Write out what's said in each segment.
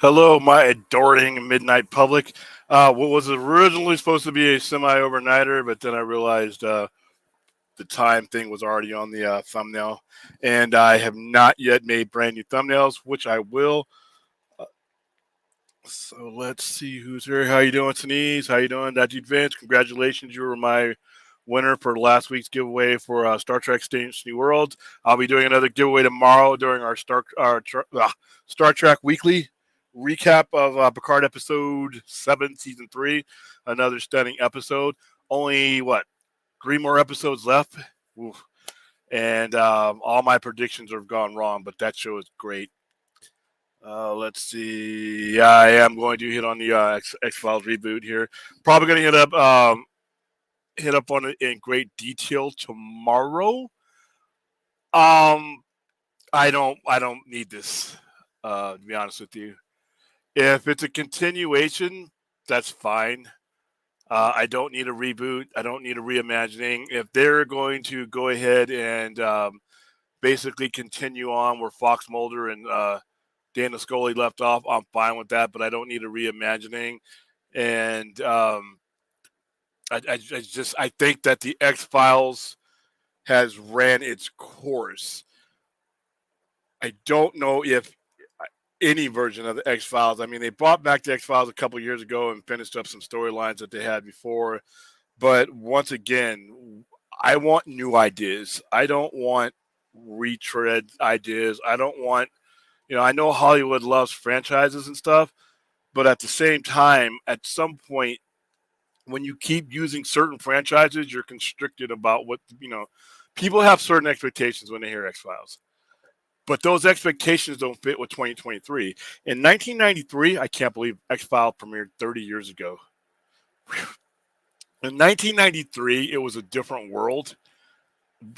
Hello, my adoring midnight public. What was originally supposed to be a semi-overnighter, but then I realized the time thing was already on the thumbnail, and I have not yet made brand new thumbnails, which I will. Uh, So let's see who's here. How you doing, Denise? How you doing, Dr. Vince? Congratulations, you were my winner for last week's giveaway for Star Trek: Strange New Worlds. I'll be doing another giveaway tomorrow during our Star Trek Weekly recap of Picard episode 7, season 3. Another stunning episode. Only what, 3 more episodes left. Oof. And all my predictions have gone wrong, but that show is great. Let's see. Yeah, I am going to hit on the X Files reboot here. Probably going to hit up on it in great detail tomorrow. Um, I don't need this. To be honest with you, if it's a continuation, that's fine. I don't need a reboot. I don't need a reimagining. If they're going to go ahead and basically continue on where Fox Mulder and Dana Scully left off, I'm fine with that. But I don't need a reimagining. And I think that the X Files has ran its course. I don't know if any version of the X Files. I mean, they brought back the X Files a couple years ago and finished up some storylines that they had before. But once again, I want new ideas. I don't want retread ideas. I don't want, I know Hollywood loves franchises and stuff, but at the same time, at some point, when you keep using certain franchises, you're constricted about people have certain expectations when they hear X Files. But those expectations don't fit with 2023. In 1993, I can't believe X Files premiered 30 years ago. In 1993, it was a different world.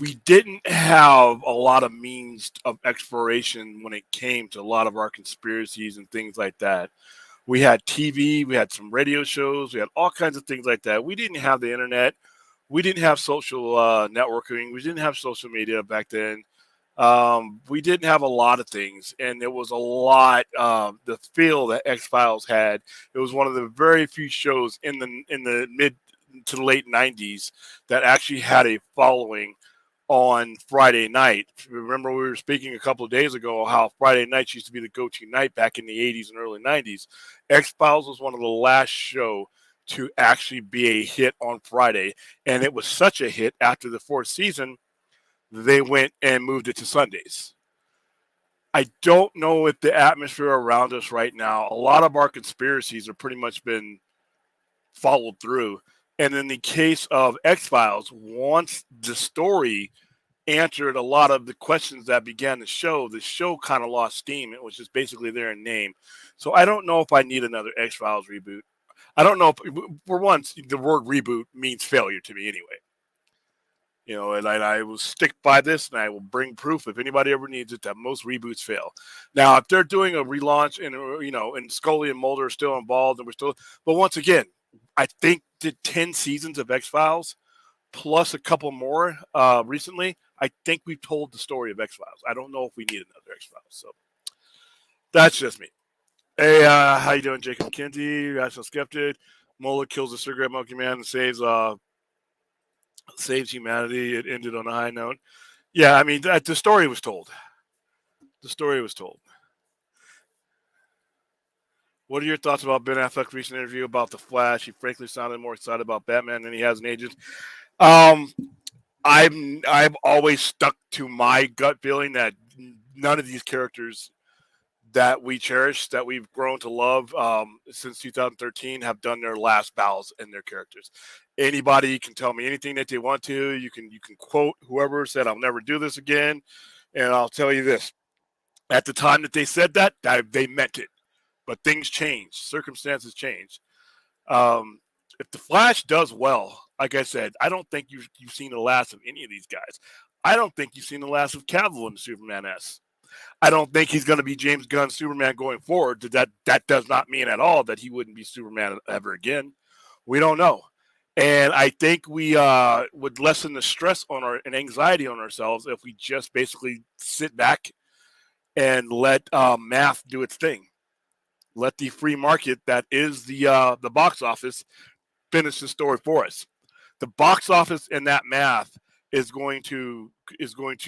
We didn't have a lot of means of exploration when it came to a lot of our conspiracies and things like that. We had TV, we had some radio shows, we had all kinds of things like that. We didn't have the internet. We didn't have social networking. We didn't have social media back then. We didn't have a lot of things, and it was a lot. The feel that X Files had. It was one of the very few shows in the mid to the late '90s that actually had a following on Friday night. Remember, we were speaking a couple of days ago how Friday nights used to be the go-to night back in the '80s and early '90s. X Files was one of the last show to actually be a hit on Friday, and it was such a hit after the fourth season they went and moved it to Sundays. I don't know if the atmosphere around us right now, a lot of our conspiracies have pretty much been followed through. And in the case of X Files, once the story answered a lot of the questions that began the show kind of lost steam. It was just basically there in name. So I don't know if I need another X Files reboot. I don't know if, for once, the word reboot means failure to me anyway. And I will stick by this, and I will bring proof if anybody ever needs it that most reboots fail. Now, if they're doing a relaunch and Scully and Mulder are still involved, and but once again, I think the 10 seasons of X Files plus a couple more recently, I think we've told the story of X Files. I don't know if we need another X Files. So that's just me. Hey, how you doing, Jacob McKenzie? Rational Skeptic. Mulder kills the cigarette monkey man and saves humanity. It ended on a high note. Yeah, I mean, the story was told. The story was told. What are your thoughts about Ben Affleck's recent interview about The Flash? He frankly sounded more excited about Batman than he has an agent. Um, I've always stuck to my gut feeling that none of these characters that we cherish, that we've grown to love since 2013, have done their last bows in their characters. Anybody can tell me anything that they want to. You can quote whoever said, "I'll never do this again," and I'll tell you this: at the time that they said that they meant it. But things change, circumstances change. If the Flash does well, like I said, I don't think you've seen the last of any of these guys. I don't think you've seen the last of Cavill in Superman S. I don't think he's going to be James Gunn's Superman going forward. That does not mean at all that he wouldn't be Superman ever again. We don't know. And I think we would lessen the stress and anxiety on ourselves if we just basically sit back and let math do its thing. Let the free market that is the box office finish the story for us. The box office and that math is going to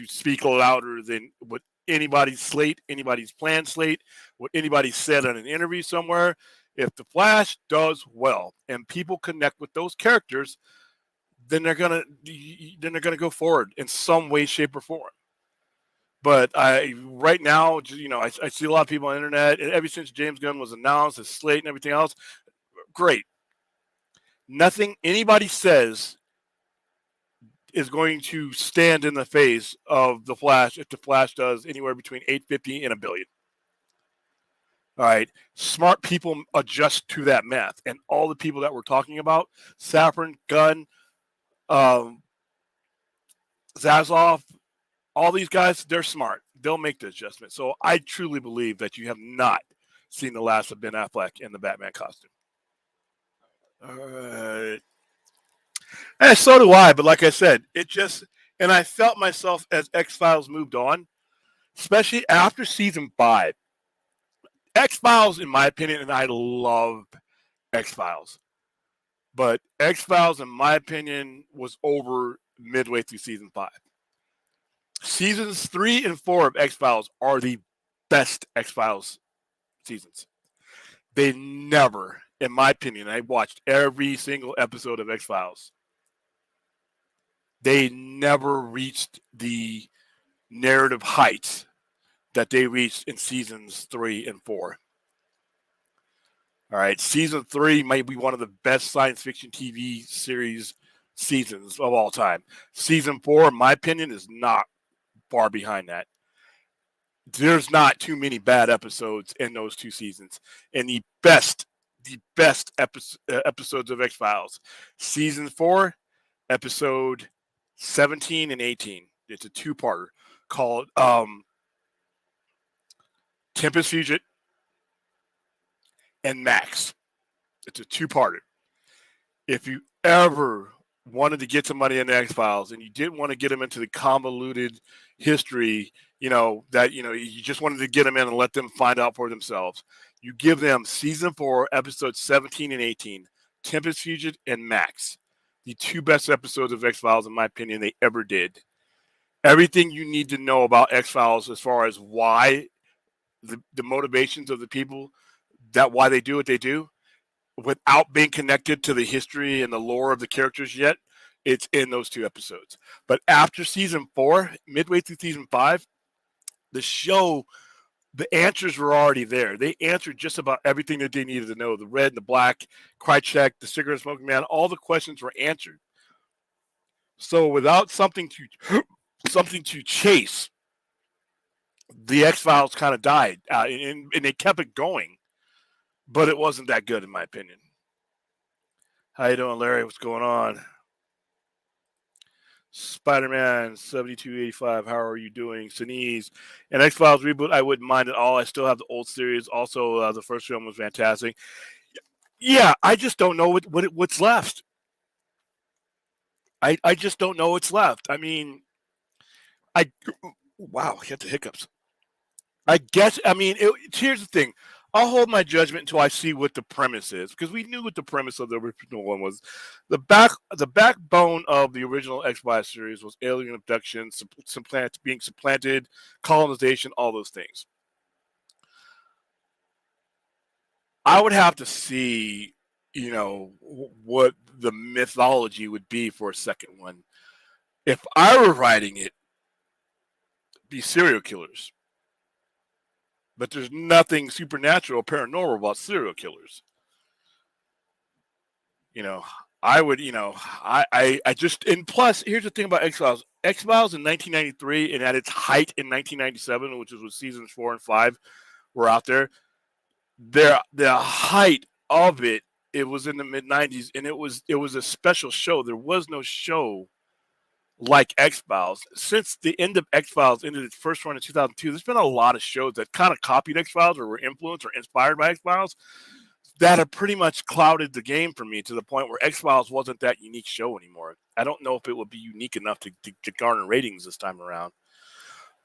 speak louder than what anybody's slate, anybody's planned slate, what anybody said in an interview somewhere. If the Flash does well and people connect with those characters, then they're gonna go forward in some way, shape, or form. But right now, I see a lot of people on the internet, and ever since James Gunn was announced, his slate and everything else, great. Nothing anybody says is going to stand in the face of the Flash if the Flash does anywhere between 850 and $1 billion. All right, smart people adjust to that math, and all the people that we're talking about, Safran, Gunn, Zaslav, all these guys, they're smart. They'll make the adjustment. So I truly believe that you have not seen the last of Ben Affleck in the Batman costume. All right. And so do I. But like I said, and I felt myself as X-Files moved on, especially after season 5. X-Files, in my opinion, and I love X-Files, but X-Files, in my opinion, was over midway through season 5. Seasons 3 and 4 of X-Files are the best X-Files seasons. They never, in my opinion, I watched every single episode of X-Files. They never reached the narrative heights that they reached in seasons 3 and 4. All right, season 3 might be one of the best science fiction TV series seasons of all time. Season 4, in my opinion, is not far behind that. There's not too many bad episodes in those 2 seasons. And the best episodes of X-Files, season 4, episode 17 and 18. It's a 2-parter called Tempus Fugit and Max. It's a 2-parter. If you ever wanted to get some money in the X-Files and you didn't want to get them into the convoluted history, that you just wanted to get them in and let them find out for themselves, you give them season 4, episodes 17 and 18, Tempus Fugit and Max, the 2 best episodes of X-Files, in my opinion, they ever did. Everything you need to know about X-Files as far as why the motivations of the people, that why they do what they do, without being connected to the history and the lore of the characters yet, it's in those 2 episodes. But after season 4, midway through season 5, the show, the answers were already there. They answered just about everything that they needed to know. The red and the black, Krychek, the cigarette smoking man, all the questions were answered. So without something to chase, the X-Files kind of died, and they kept it going, but it wasn't that good in my opinion. How you doing, Larry? What's going on? Spider-Man 7285, how are you doing? Sinise, an X-Files reboot, I wouldn't mind at all. I still have the old series. Also, the first film was fantastic. Yeah, I just don't know what's left. I just don't know what's left. I mean, wow, I got the hiccups. I guess, here's the thing. I'll hold my judgment until I see what the premise is, because we knew what the premise of the original one was. The backbone of the original X-Files series was alien abduction, being supplanted, colonization, all those things. I would have to see, what the mythology would be for a second one. If I were writing it, it'd be serial killers. But there's nothing supernatural or paranormal about serial killers. I would, I just, and plus, here's the thing about X-Files. X-Files in 1993 and at its height in 1997, which is when seasons 4 and 5 were out there, the height of it was in the mid-90s, and it was a special show. There was no show like X-Files. Since the end of X-Files ended its first run in 2002, there's been a lot of shows that kind of copied X-Files or were influenced or inspired by X-Files that have pretty much clouded the game for me to the point where X-Files wasn't that unique show anymore. I don't know if it would be unique enough to garner ratings this time around.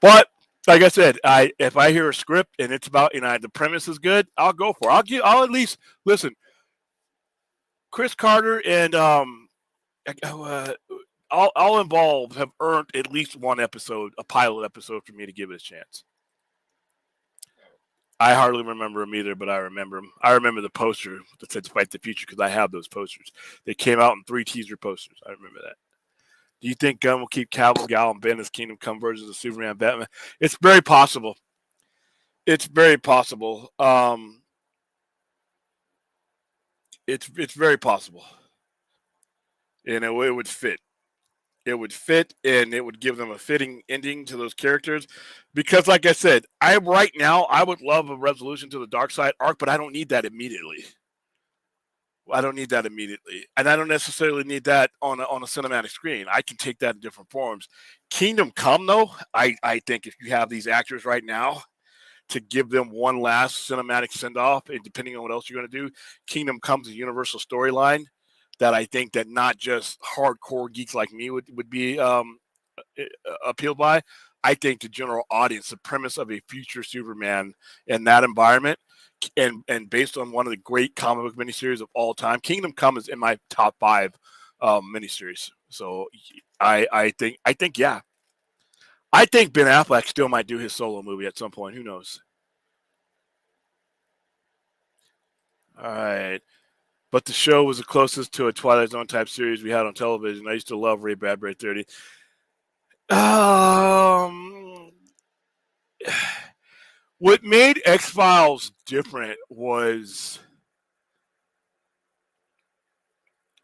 But Like I said, if I hear a script and it's about the premise is good, I'll go for it. I'll at least listen. Chris Carter and all involved have earned at least one episode, a pilot episode, for me to give it a chance. I hardly remember them either, but I remember them. I remember the poster that said "Fight the Future" because I have those posters. They came out in 3 teaser posters. I remember that. Do you think Gunn will keep Cavill, Gal, and Ben as Kingdom Come versions of Superman, Batman? It's very possible. It's very possible. It's very possible, and it would fit. It would fit, and it would give them a fitting ending to those characters. Because, like I said, I would love a resolution to the Darkseid arc, but I don't need that immediately. I don't need that immediately, and I don't necessarily need that on a cinematic screen. I can take that in different forms. Kingdom Come, though, I think if you have these actors right now to give them one last cinematic send off, and depending on what else you're going to do, Kingdom Come's a universal storyline that I think that not just hardcore geeks like me would be appealed by. I think the general audience, the premise of a future Superman in that environment, and based on one of the great comic book miniseries of all time, Kingdom Come is in my top 5 miniseries. So I think yeah, I think Ben Affleck still might do his solo movie at some point. Who knows? All right. But the show was the closest to a Twilight Zone type series we had on television. I used to love Ray Bradbury 30. What made X-Files different was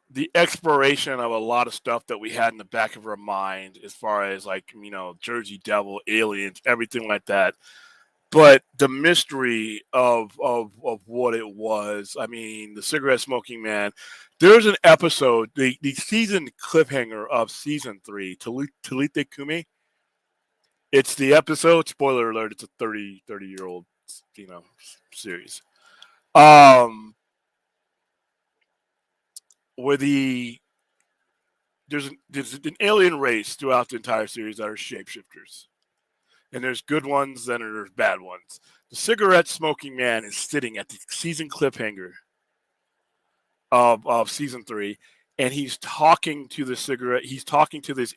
the exploration of a lot of stuff that we had in the back of our mind, as far as like, Jersey Devil, aliens, everything like that. But the mystery of what it was, I mean, the cigarette smoking man. There's an episode, the season cliffhanger of season 3, Talite Kumi. It's the episode, spoiler alert, it's a 30-year-old, series. Where there's an alien race throughout the entire series that are shapeshifters. And there's good ones and there's bad ones. The cigarette smoking man is sitting at the season cliffhanger of season 3, and he's talking to this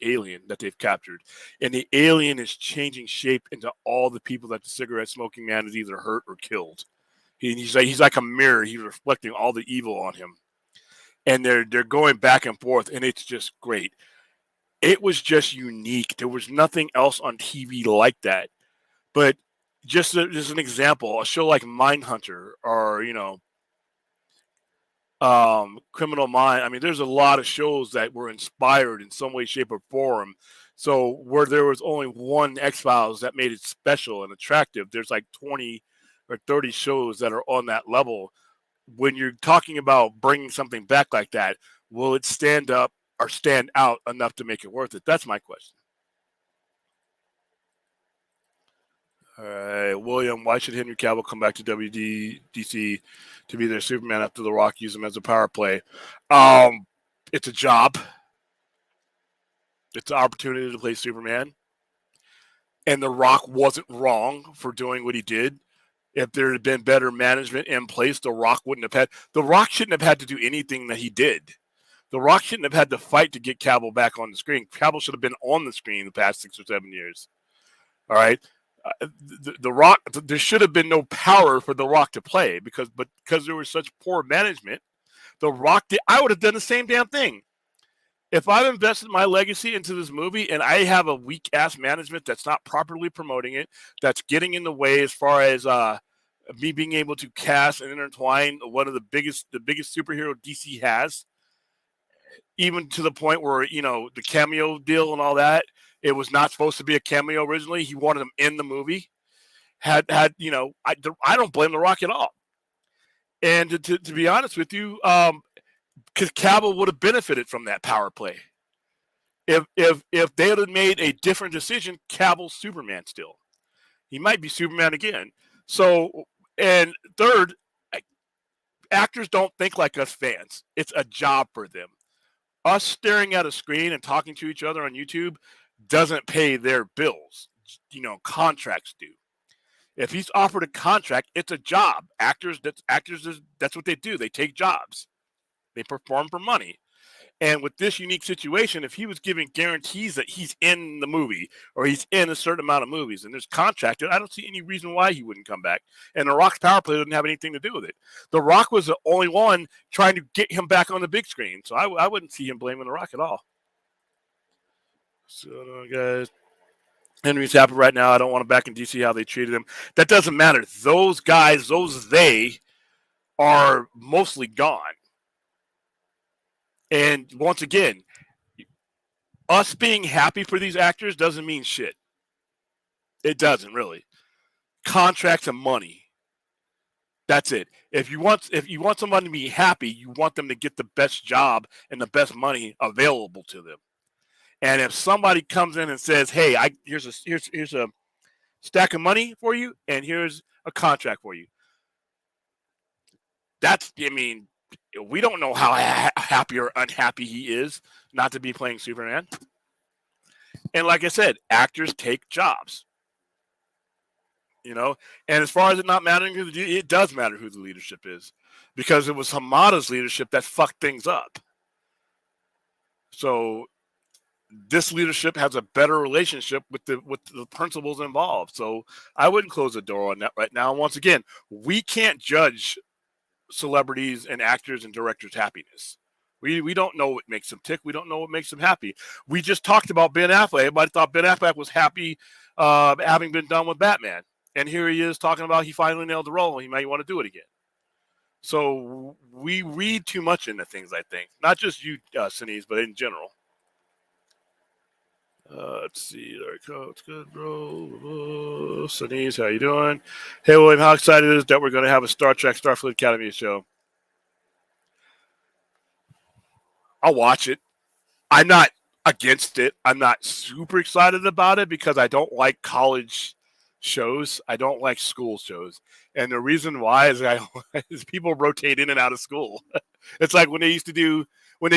alien that they've captured, and the alien is changing shape into all the people that the cigarette smoking man has either hurt or killed. He's like a mirror. He's reflecting all the evil on him, and they're going back and forth, and it's just great. It was just unique. There was nothing else on TV like that. But just as an example, a show like Mindhunter or Criminal Mind. I mean, there's a lot of shows that were inspired in some way, shape, or form. So where there was only one X-Files that made it special and attractive, there's like 20 or 30 shows that are on that level. When you're talking about bringing something back like that, will it stand up or stand out enough to make it worth it? That's my question. All right, William, why should Henry Cavill come back to WDC to be their Superman after The Rock used him as a power play? It's a job. It's an opportunity to play Superman. And The Rock wasn't wrong for doing what he did. If there had been better management in place, The Rock shouldn't have had to do anything that he did. The Rock shouldn't have had to fight to get Cavill back on the screen. Cavill should have been on the screen the past 6 or 7 years. All right. The Rock, there should have been no power for The Rock to play because there was such poor management. The Rock I would have done the same damn thing. If I've invested my legacy into this movie and I have a weak ass management that's not properly promoting it, that's getting in the way as far as me being able to cast and intertwine one of the biggest superhero DC has, even to the point where the cameo deal and all that. It was not supposed to be a cameo originally. He wanted him in the movie. I don't blame The Rock at all. And to be honest with you, because Cavill would have benefited from that power play. If they had made a different decision, Cavill's Superman still. He might be Superman again. So, and third, actors don't think like us fans. It's a job for them. Us staring at a screen and talking to each other on YouTube doesn't pay their bills. contracts do. If he's offered a contract, it's a job. Actors, that's what they do. They take jobs. They perform for money. And with this unique situation, if he was giving guarantees that he's in the movie or he's in a certain amount of movies and there's contracted, I don't see any reason why he wouldn't come back. And The Rock's power play didn't have anything to do with it. The Rock was the only one trying to get him back on the big screen. So I wouldn't see him blaming The Rock at all. So, guys, Henry's happy right now. I don't want him back in DC, how they treated him. That doesn't matter. Those guys, they are mostly gone. And once again, us being happy for these actors doesn't mean shit. It doesn't really. Contracts and money. That's it. If you want someone to be happy, you want them to get the best job and the best money available to them. And if somebody comes in and says, "Hey, here's a stack of money for you, and here's a contract for you," we don't know how happy or unhappy he is not to be playing Superman. And like I said, actors take jobs. And as far as it not mattering it does matter who the leadership is, because it was Hamada's leadership that fucked things up. So this leadership has a better relationship with the principals involved. So I wouldn't close the door on that right now. And once again, we can't judge celebrities and actors and directors' happiness. We don't know what makes them tick. We don't know what makes them happy. We just talked about Ben Affleck. Everybody thought Ben Affleck was happy having been done with Batman. And here he is talking about he finally nailed the role. He might want to do it again. So we read too much into things, I think. Not just you, Sinise, but in general. Let's see. There we go. It's good, bro. Sinise, how you doing? Hey, William, how excited is that we're going to have a Star Trek Starfleet Academy show? I'll watch it. I'm not against it. I'm not super excited about it because I don't like college shows. I don't like school shows. And the reason why is people rotate in and out of school. It's like when they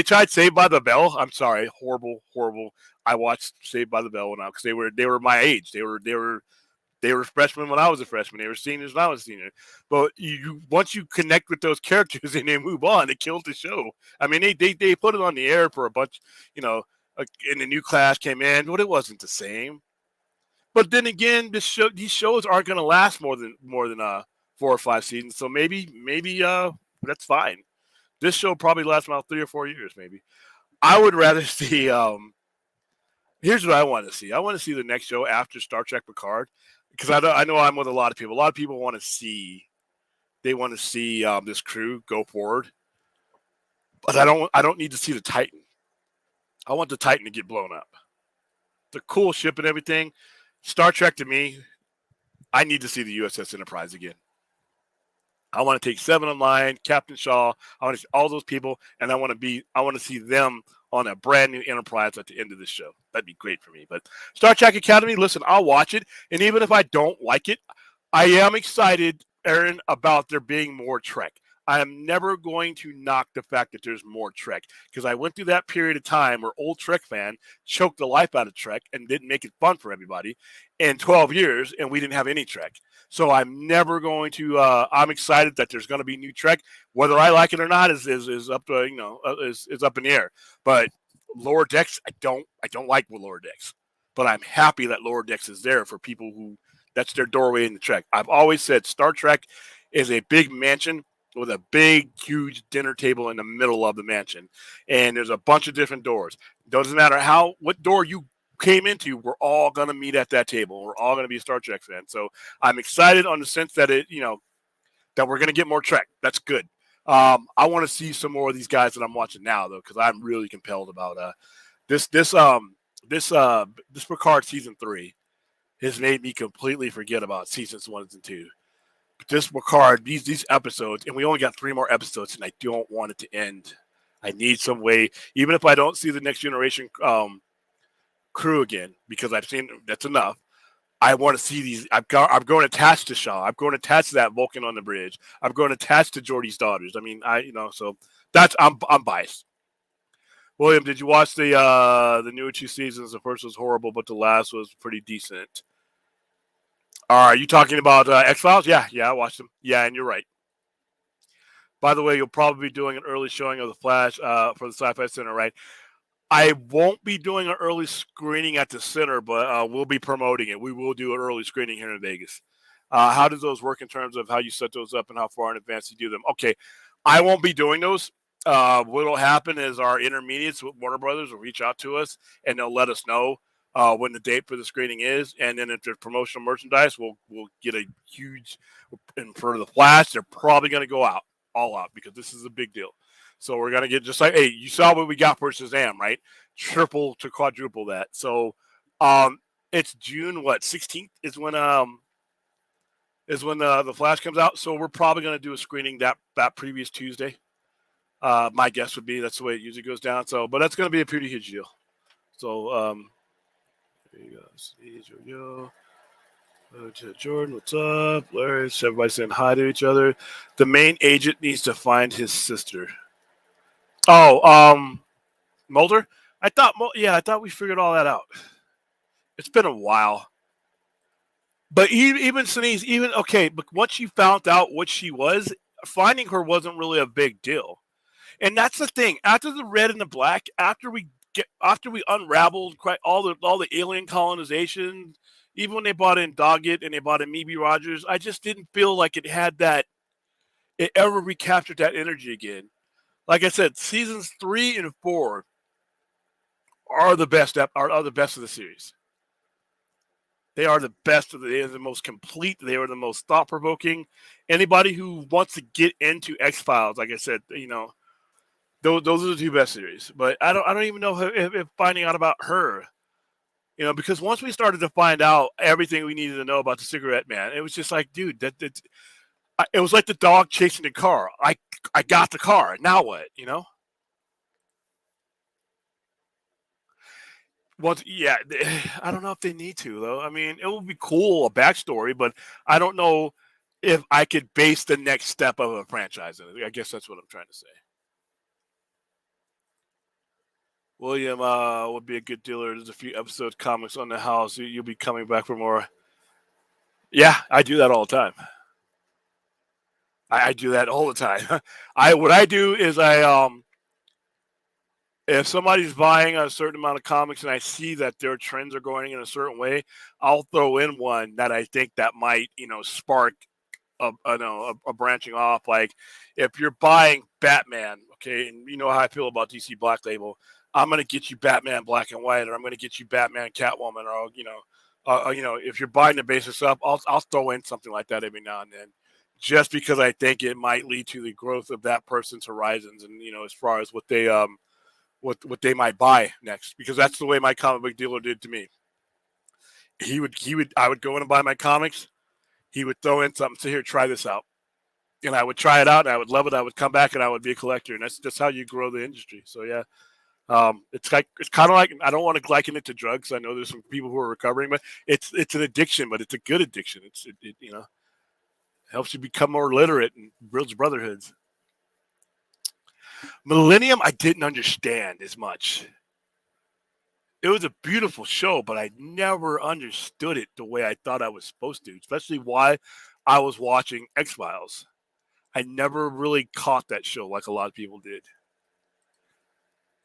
tried Saved by the Bell. I'm sorry, horrible. I watched Saved by the Bell now because they were my age. They were freshmen when I was a freshman. They were seniors when I was a senior. But once you connect with those characters and they move on, it killed the show. I mean, they put it on the air for a bunch, and the new class came in, but it wasn't the same. But then again, these shows aren't going to last more than 4 or 5 seasons. So maybe that's fine. This show probably lasts about 3 or 4 years, maybe. I would rather see. Here's what I want to see. I want to see the next show after Star Trek Picard, because I know I'm with a lot of people. A lot of people want to see. They want to see this crew go forward, but I don't need to see the Titan. I want the Titan to get blown up. The cool ship and everything. Star Trek, to me, I need to see the USS Enterprise again. I want to take Seven of Nine, Captain Shaw. I want to see all those people, and I want to see them on a brand new Enterprise at the end of this show. That'd be great for me. But Star Trek Academy, listen, I'll watch it, and even if I don't like it, I am excited, Aaron, about there being more Trek. I am never going to knock the fact that there's more Trek, because I went through that period of time where old Trek fan choked the life out of Trek and didn't make it fun for everybody in 12 years, and we didn't have any Trek. So I'm never going to. I'm excited that there's going to be new Trek. Whether I like it or not is up to is up in the air. But Lower Decks, I don't like Lower Decks, but I'm happy that Lower Decks is there for people who that's their doorway into Trek. I've always said Star Trek is a big mansion with a big, huge dinner table in the middle of the mansion. And there's a bunch of different doors. Doesn't matter what door you came into, we're all going to meet at that table. We're all going to be a Star Trek fan. So I'm excited on the sense that that we're going to get more Trek. That's good. I want to see some more of these guys that I'm watching now, though, because I'm really compelled about this Picard season 3 has made me completely forget about seasons 1 and 2. This Picard, these episodes, and we only got 3 more episodes, and I don't want it to end. I need some way, even if I don't see the Next Generation crew again, because I've seen that's enough. I want to see these. I'm going attached to Shaw. I'm going attached to that Vulcan on the bridge. I'm going attached to Geordi's daughters. I mean, so that's I'm biased. William, did you watch the newer 2 seasons? The first was horrible, but the last was pretty decent. Are you talking about X-Files? Yeah, I watched them. Yeah, and you're right. By the way, you'll probably be doing an early showing of The Flash for the Sci-Fi Center, right? I won't be doing an early screening at the center, but we'll be promoting it. We will do an early screening here in Vegas. How does those work in terms of how you set those up and how far in advance you do them? Okay, I won't be doing those. What will happen is our intermediates with Warner Brothers will reach out to us and they'll let us know when the date for the screening is, and then if there's promotional merchandise, we'll get a huge. And for the Flash, they're probably going to go out all out because this is a big deal. So we're gonna get just like, hey, you saw what we got for Shazam, right? Triple to quadruple that. So it's June 16th is when the Flash comes out. So we're probably gonna do a screening that previous Tuesday. My guess would be that's the way it usually goes down. So, but that's gonna be a pretty huge deal. So there you go. Jordan, what's up? Larry, everybody saying hi to each other. The main agent needs to find his sister. Oh, Mulder? I thought we figured all that out. It's been a while. But even Sinise, but once you found out what she was, finding her wasn't really a big deal. And that's the thing. After the Red and the Black, after we unraveled all the alien colonization, even when they brought in Doggett and they brought in Mimi Rogers, I just didn't feel like it ever recaptured that energy again. Like I said, seasons 3 and 4 are the best of the series. They are the best they are the most complete. They are the most thought provoking. Anybody who wants to get into X-Files, like I said, those are the 2 best series. But I don't even know if finding out about her, because once we started to find out everything we needed to know about the Cigarette Man, it was just like, dude, it was like the dog chasing the car. I got the car. Now what? Well, yeah, I don't know if they need to though. I mean, it would be cool, a backstory, but I don't know if I could base the next step of a franchise in it. I guess that's what I'm trying to say. William would be a good dealer. There's a few episodes comics on the house. You'll be coming back for more. Yeah, I do that all the time. I do that all the time. What I do is if somebody's buying a certain amount of comics and I see that their trends are going in a certain way, I'll throw in one that I think that might, spark a branching off. Like if you're buying Batman, okay, and you know how I feel about DC Black Label, I'm going to get you Batman Black and White, or I'm going to get you Batman Catwoman, or if you're buying the basic stuff, I'll throw in something like that every now and then, just because I think it might lead to the growth of that person's horizons, and as far as what they what they might buy next, because that's the way my comic book dealer did to me. I would go in and buy my comics. He would throw in something, say, here, try this out. And I would try it out and I would love it. I would come back and I would be a collector. And that's how you grow the industry. So yeah. It's kind of like, I don't want to liken it to drugs. I know there's some people who are recovering, but it's an addiction, but it's a good addiction. It helps you become more literate and builds brotherhoods. Millennium, I didn't understand as much. It was a beautiful show, but I never understood it the way I thought I was supposed to, especially why I was watching X-Files. I never really caught that show like a lot of people did.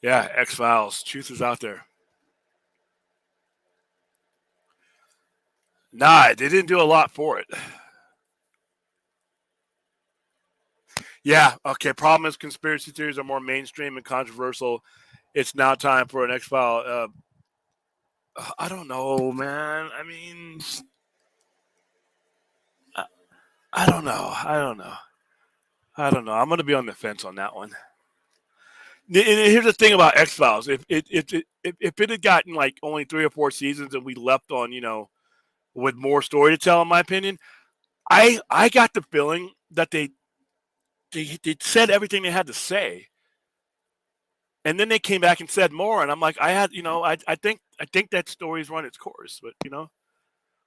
Yeah, X-Files. Truth is out there. Nah, they didn't do a lot for it. Yeah, okay. Problem is, conspiracy theories are more mainstream and controversial. It's now time for an X-File. I don't know, man. I mean, I don't know. I'm going to be on the fence on that one. And here's the thing about X-Files: if it had gotten like only 3 or 4 seasons and we left on with more story to tell, in my opinion, I got the feeling that they said everything they had to say, and then they came back and said more, and I'm like, I think that story's run its course, but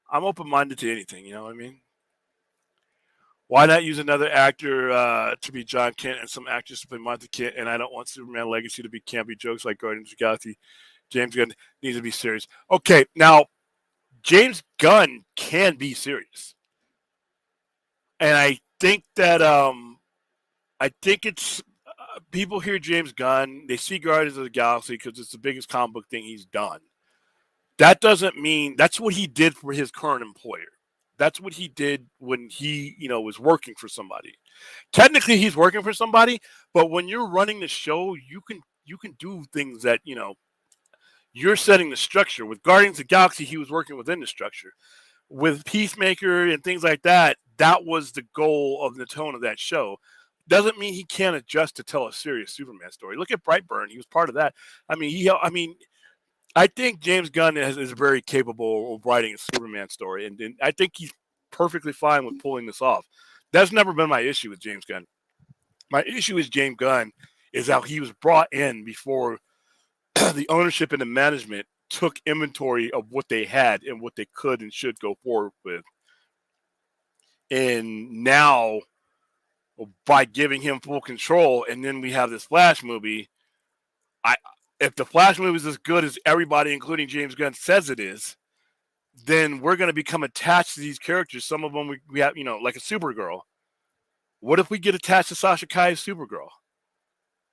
I'm open-minded to anything. You know what I mean? Why not use another actor to be John Kent and some actors to play Martha Kent? And I don't want Superman Legacy to be campy jokes like Guardians of the Galaxy. James Gunn needs to be serious. Okay, now James Gunn can be serious, and I think that I think it's people hear James Gunn, they see Guardians of the Galaxy because it's the biggest comic book thing he's done. That doesn't mean that's what he did for his current employer. That's what he did when he, was working for somebody. Technically, he's working for somebody, but when you're running the show, you can do things that you're setting the structure. With Guardians of the Galaxy, he was working within the structure. With Peacemaker and things like that, that was the goal of the tone of that show. Doesn't mean he can't adjust to tell a serious Superman story. Look at Brightburn; he was part of that. I think James Gunn is very capable of writing a Superman story, and I think he's perfectly fine with pulling this off. That's never been my issue with James Gunn. My issue with James Gunn is how he was brought in before the ownership and the management took inventory of what they had and what they could and should go forward with. And now, by giving him full control, and then we have this Flash movie. If the Flash movie is as good as everybody, including James Gunn, says it is, then we're going to become attached to these characters. Some of them we have, like a Supergirl. What if we get attached to Sasha Kai's Supergirl?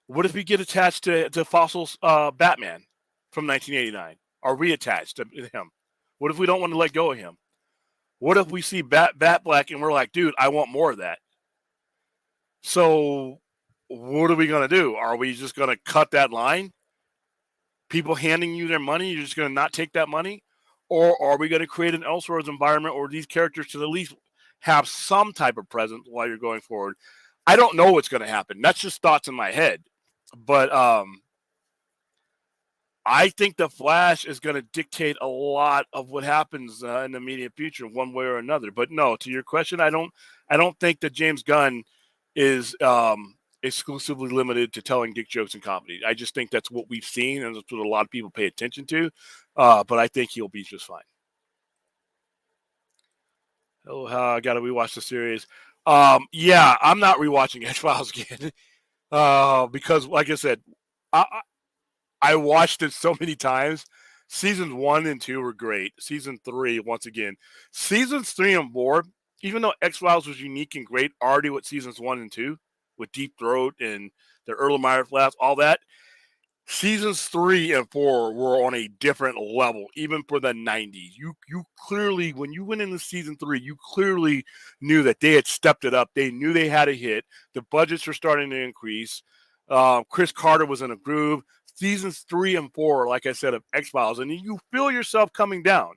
What if we get attached to Fossil's Batman from 1989? Are we attached to him? What if we don't want to let go of him? What if we see Bat Black and we're like, dude, I want more of that? So what are we going to do? Are we just going to cut that line? People handing you their money, you're just going to not take that money? Or are we going to create an Elseworlds environment or these characters to at least have some type of presence while you're going forward? I don't know what's going to happen. That's just thoughts in my head. But I think the Flash is going to dictate a lot of what happens in the immediate future, one way or another. But no, to your question, I don't think that James Gunn is exclusively limited to telling dick jokes and comedy. I just think that's what we've seen, and that's what a lot of people pay attention to. But I think he'll be just fine. Oh, I got to rewatch the series. Yeah, I'm not rewatching X-Files again because, like I said, I watched it so many times. Seasons 1 and 2 were great. Season 3, once again. Seasons 3 and 4, even though X-Files was unique and great already with seasons 1 and 2, with Deep Throat and the Erlenmeyer Flats, all that, seasons 3 and 4 were on a different level, even for the 90s. You clearly, when you went into season 3, you clearly knew that they had stepped it up. They knew they had a hit. The budgets were starting to increase. Chris Carter was in a groove. Seasons 3 and 4, like I said, of X-Files, and you feel yourself coming down.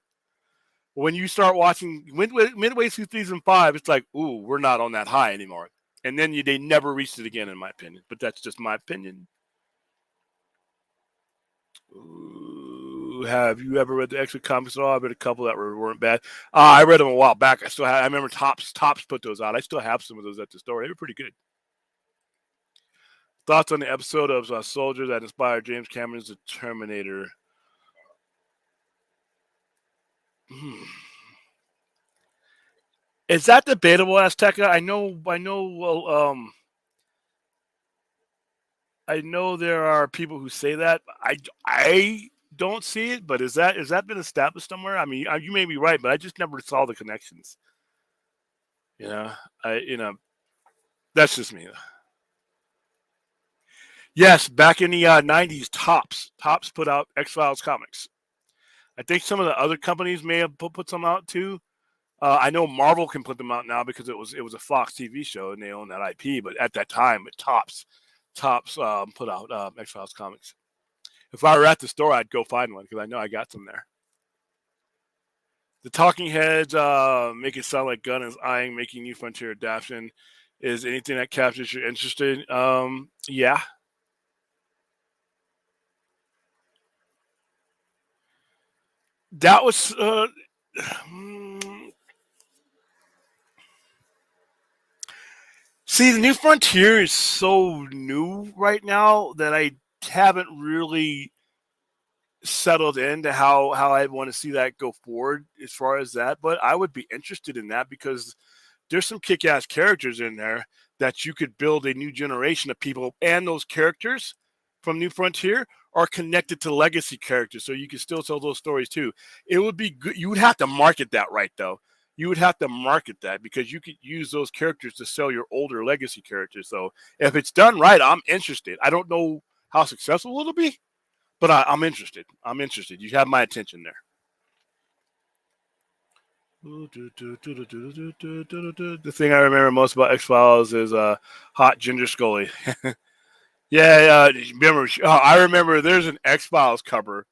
When you start watching midway through season 5, it's like, ooh, we're not on that high anymore. And then they never reached it again, in my opinion. But that's just my opinion. Ooh, have you ever read the X-Men comics at all? I read a couple that weren't bad. I read them a while back. I remember Tops put those out. I still have some of those at the store. They were pretty good. Thoughts on the episode of Soldier that inspired James Cameron's The Terminator? Is that debatable, Azteca? I know. Well, I know there are people who say that. I don't see it, but is that been established somewhere? I mean, you may be right, but I just never saw the connections. That's just me. Yes, back in the 90s, Tops put out X-Files comics. I think some of the other companies may have put some out too. I know Marvel can put them out now because it was a Fox TV show and they own that IP. But at that time, Tops put out X-Files comics. If I were at the store, I'd go find one because I know I got some there. The Talking Heads make it sound like Gunn is eyeing making New Frontier adaptation. Is anything that captures your interest in? Yeah. That was see, the New Frontier is so new right now that I haven't really settled into how I want to see that go forward as far as that. But I would be interested in that because there's some kick-ass characters in there that you could build a new generation of people, and those characters from New Frontier are connected to legacy characters, so you can still tell those stories too. It would be good. You would have to market that right, though. You would have to market that because you could use those characters to sell your older legacy characters. So if it's done right, I'm interested. I don't know how successful it'll be, but I'm interested. I'm interested. You have my attention there. The thing I remember most about X-Files is hot ginger Scully. Yeah, remember? I remember there's an X-Files cover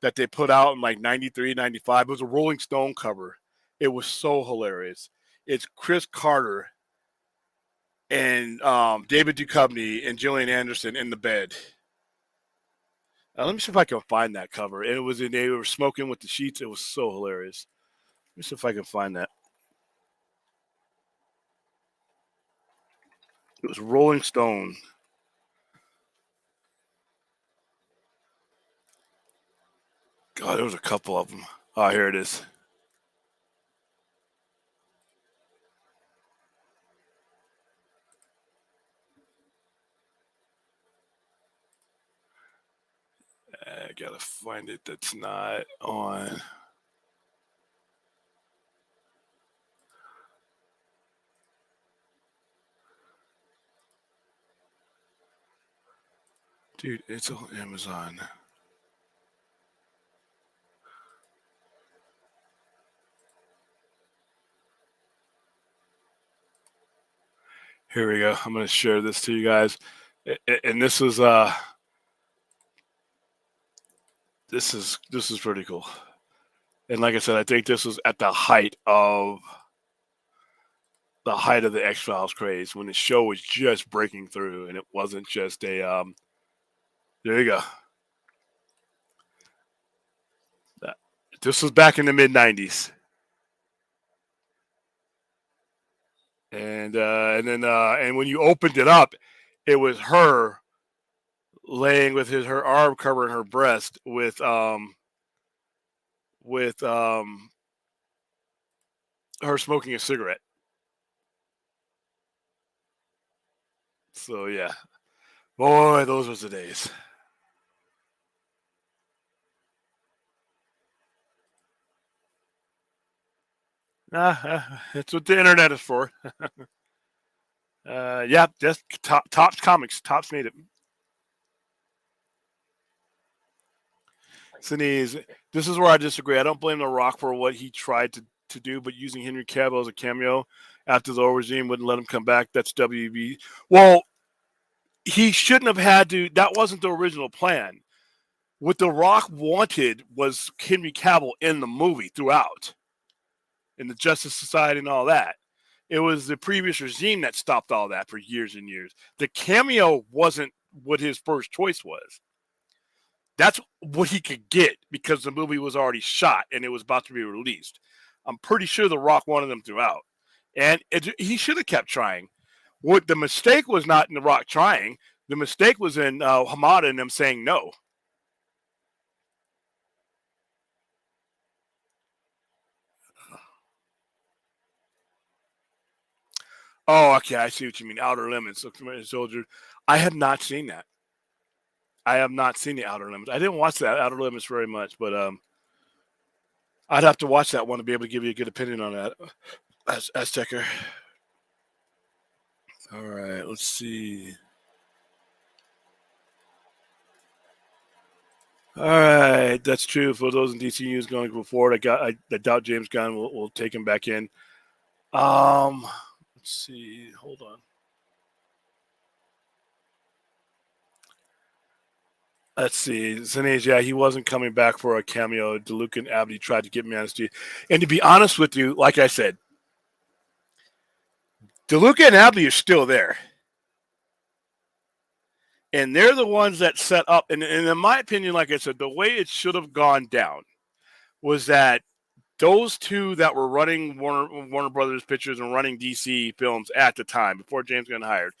that they put out in like 93, 95. It was a Rolling Stone cover. It was so hilarious. It's Chris Carter and David Duchovny and Gillian Anderson in the bed. Let me see if I can find that cover. It was they were smoking with the sheets. It was so hilarious. Let me see if I can find that. It was Rolling Stone. God, there was a couple of them. Oh, here it is. I gotta find it. That's not on. Dude, it's on Amazon. Here we go. I'm going to share this to you guys. And this is pretty cool. And like I said, I think this was at the height of the X-Files craze when the show was just breaking through and it wasn't just a there you go. This was back in the mid 90s. And then when you opened it up, it was her laying with her arm covering her breast with her smoking a cigarette. So yeah, boy, those was the days. It's what the internet is for. Yeah, just Topps Comics. Topps made it. Sinise, this is where I disagree. I don't blame The Rock for what he tried to do, but using Henry Cavill as a cameo after the old regime wouldn't let him come back. That's WB. Well, he shouldn't have had to. That wasn't the original plan. What The Rock wanted was Henry Cavill in the movie throughout, in the Justice Society and all that. It was the previous regime that stopped all that for years and years. The cameo wasn't what his first choice was. That's what he could get because the movie was already shot and it was about to be released. I'm pretty sure The Rock wanted them throughout. And he should have kept trying. What the mistake was not in The Rock trying. The mistake was in Hamada and them saying no. Oh, okay. I see what you mean. Outer Limits. Soldier. I have not seen that. I have not seen the Outer Limits. I didn't watch that Outer Limits very much, but I'd have to watch that one to be able to give you a good opinion on that. Aztecer. All right, let's see. All right, that's true. For those in DC news going to go forward, I doubt James Gunn will take him back in. Let's see. Hold on. Let's see. Zinez, yeah, he wasn't coming back for a cameo. DeLuca and Abdi tried to get me on Steve. And to be honest with you, like I said, DeLuca and Abdi are still there. And they're the ones that set up. And in my opinion, like I said, the way it should have gone down was that those two that were running Warner Brothers Pictures and running DC Films at the time, before James Gunn hired,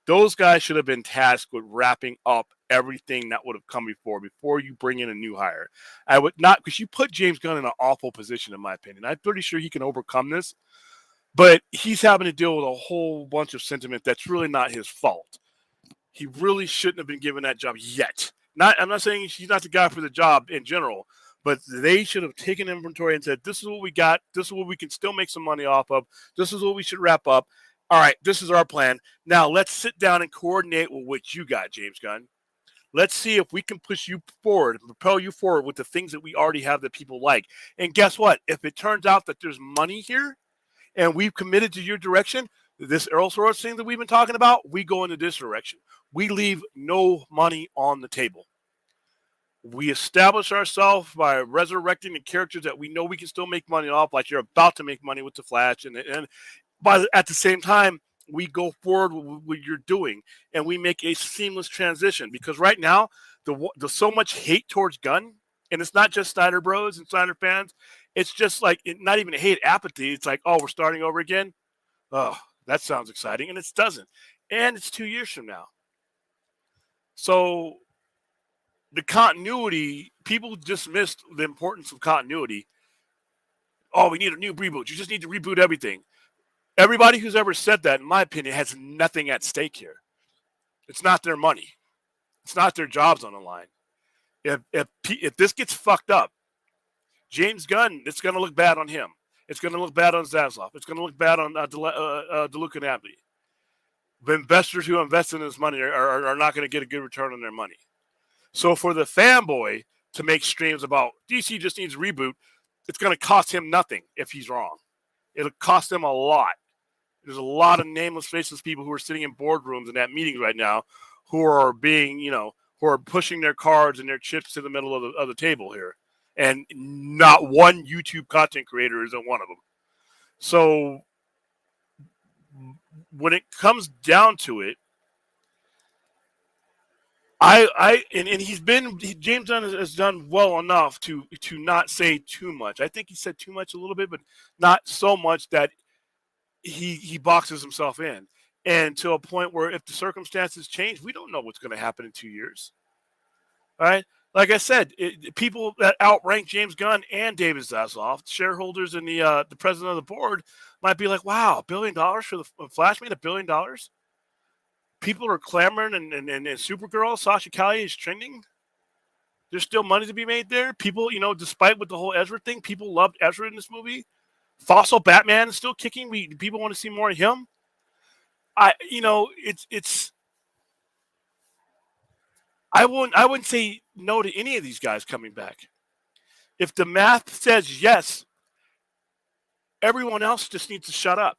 those guys should have been tasked with wrapping up everything that would have come before you bring in a new hire. I would not, because you put James Gunn in an awful position, in my opinion. I'm pretty sure he can overcome this, but he's having to deal with a whole bunch of sentiment that's really not his fault. He really shouldn't have been given that job yet. I'm not saying she's not the guy for the job in general, but they should have taken inventory and said, this is what we got. This is what we can still make some money off of. This is what we should wrap up. All right, this is our plan. Now let's sit down and coordinate with what you got, James Gunn. Let's see if we can push you forward, propel you forward with the things that we already have that people like. And guess what? If it turns out that there's money here and we've committed to your direction, this Earl Soros thing that we've been talking about, we go into this direction. We leave no money on the table. We establish ourselves by resurrecting the characters that we know we can still make money off, like you're about to make money with the Flash, and at the same time, we go forward with what you're doing, and we make a seamless transition. Because right now, the so much hate towards Gunn, and it's not just Snyder Bros and Snyder fans. It's just like not even a hate, apathy. It's like, oh, we're starting over again. Oh, that sounds exciting, and it doesn't. And it's 2 years from now. So the continuity, people dismissed the importance of continuity. Oh, we need a new reboot. You just need to reboot everything. Everybody who's ever said that, in my opinion, has nothing at stake here. It's not their money. It's not their jobs on the line. If this gets fucked up, James Gunn, it's going to look bad on him. It's going to look bad on Zaslav. It's going to look bad on DeLuca and Abbey. The investors who invest in this money are not going to get a good return on their money. So for the fanboy to make streams about DC just needs a reboot, it's going to cost him nothing if he's wrong. It'll cost him a lot. There's a lot of nameless, faceless people who are sitting in boardrooms and at meetings right now who are being, who are pushing their cards and their chips to the middle of the table here. And not one YouTube content creator isn't one of them. So when it comes down to it, James Gunn has done well enough to not say too much. I think he said too much a little bit, but not so much that he boxes himself in. And to a point where if the circumstances change, we don't know what's going to happen in 2 years. All right. Like I said, people that outrank James Gunn and David Zaslav, shareholders and the president of the board, might be like, wow, $1 billion for the Flash made $1 billion? People are clamoring, and Supergirl, Sasha Calle is trending. There's still money to be made there. People, despite with the whole Ezra thing, people loved Ezra in this movie. Fossil Batman is still kicking. People want to see more of him. It's. I wouldn't say no to any of these guys coming back. If the math says yes, everyone else just needs to shut up.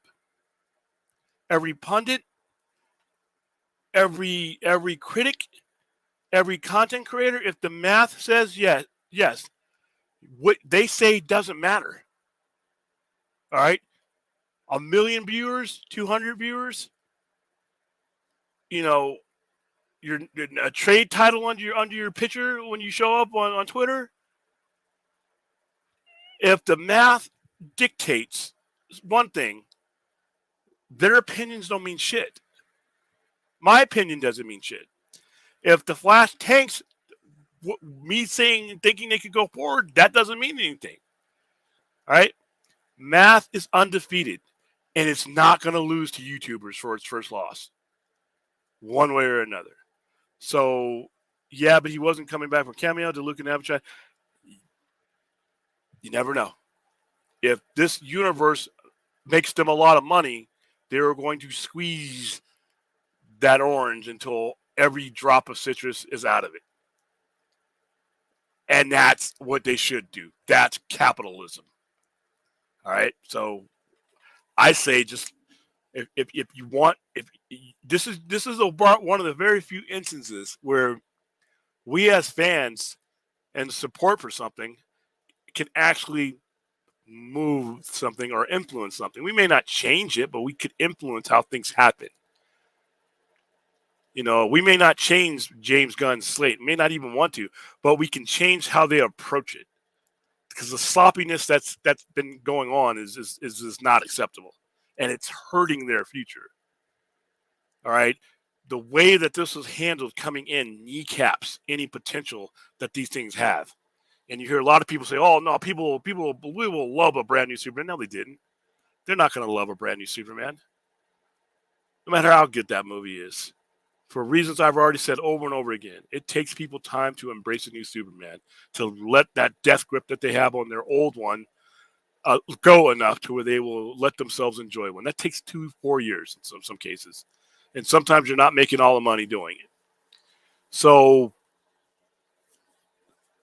Every pundit, every critic, every content creator, if the math says yes, what they say doesn't matter. All right? 1 million viewers, 200 viewers, you're a trade title under your picture when you show up on Twitter. If the math dictates one thing, their opinions don't mean shit. My opinion doesn't mean shit. If the Flash tanks, me thinking they could go forward, that doesn't mean anything. All right? Math is undefeated, and it's not going to lose to YouTubers for its first loss, one way or another. So, yeah, but he wasn't coming back for cameo to Luke and Avatar. You never know. If this universe makes them a lot of money, they're going to squeeze that orange until every drop of citrus is out of it. And that's what they should do. That's capitalism. All right. So I say just if you want, this is one of the very few instances where we as fans and support for something can actually move something or influence something. We may not change it, but we could influence how things happen. We may not change James Gunn's slate, may not even want to, but we can change how they approach it. Because the sloppiness that's been going on is not acceptable, and it's hurting their future. All right, the way that this was handled coming in kneecaps any potential that these things have, and you hear a lot of people say, "Oh no, we will love a brand new Superman." No, they didn't. They're not going to love a brand new Superman, no matter how good that movie is. For reasons I've already said over and over again, it takes people time to embrace a new Superman, to let that death grip that they have on their old one go enough to where they will let themselves enjoy one. That takes 4 years in some cases, and sometimes you're not making all the money doing it. So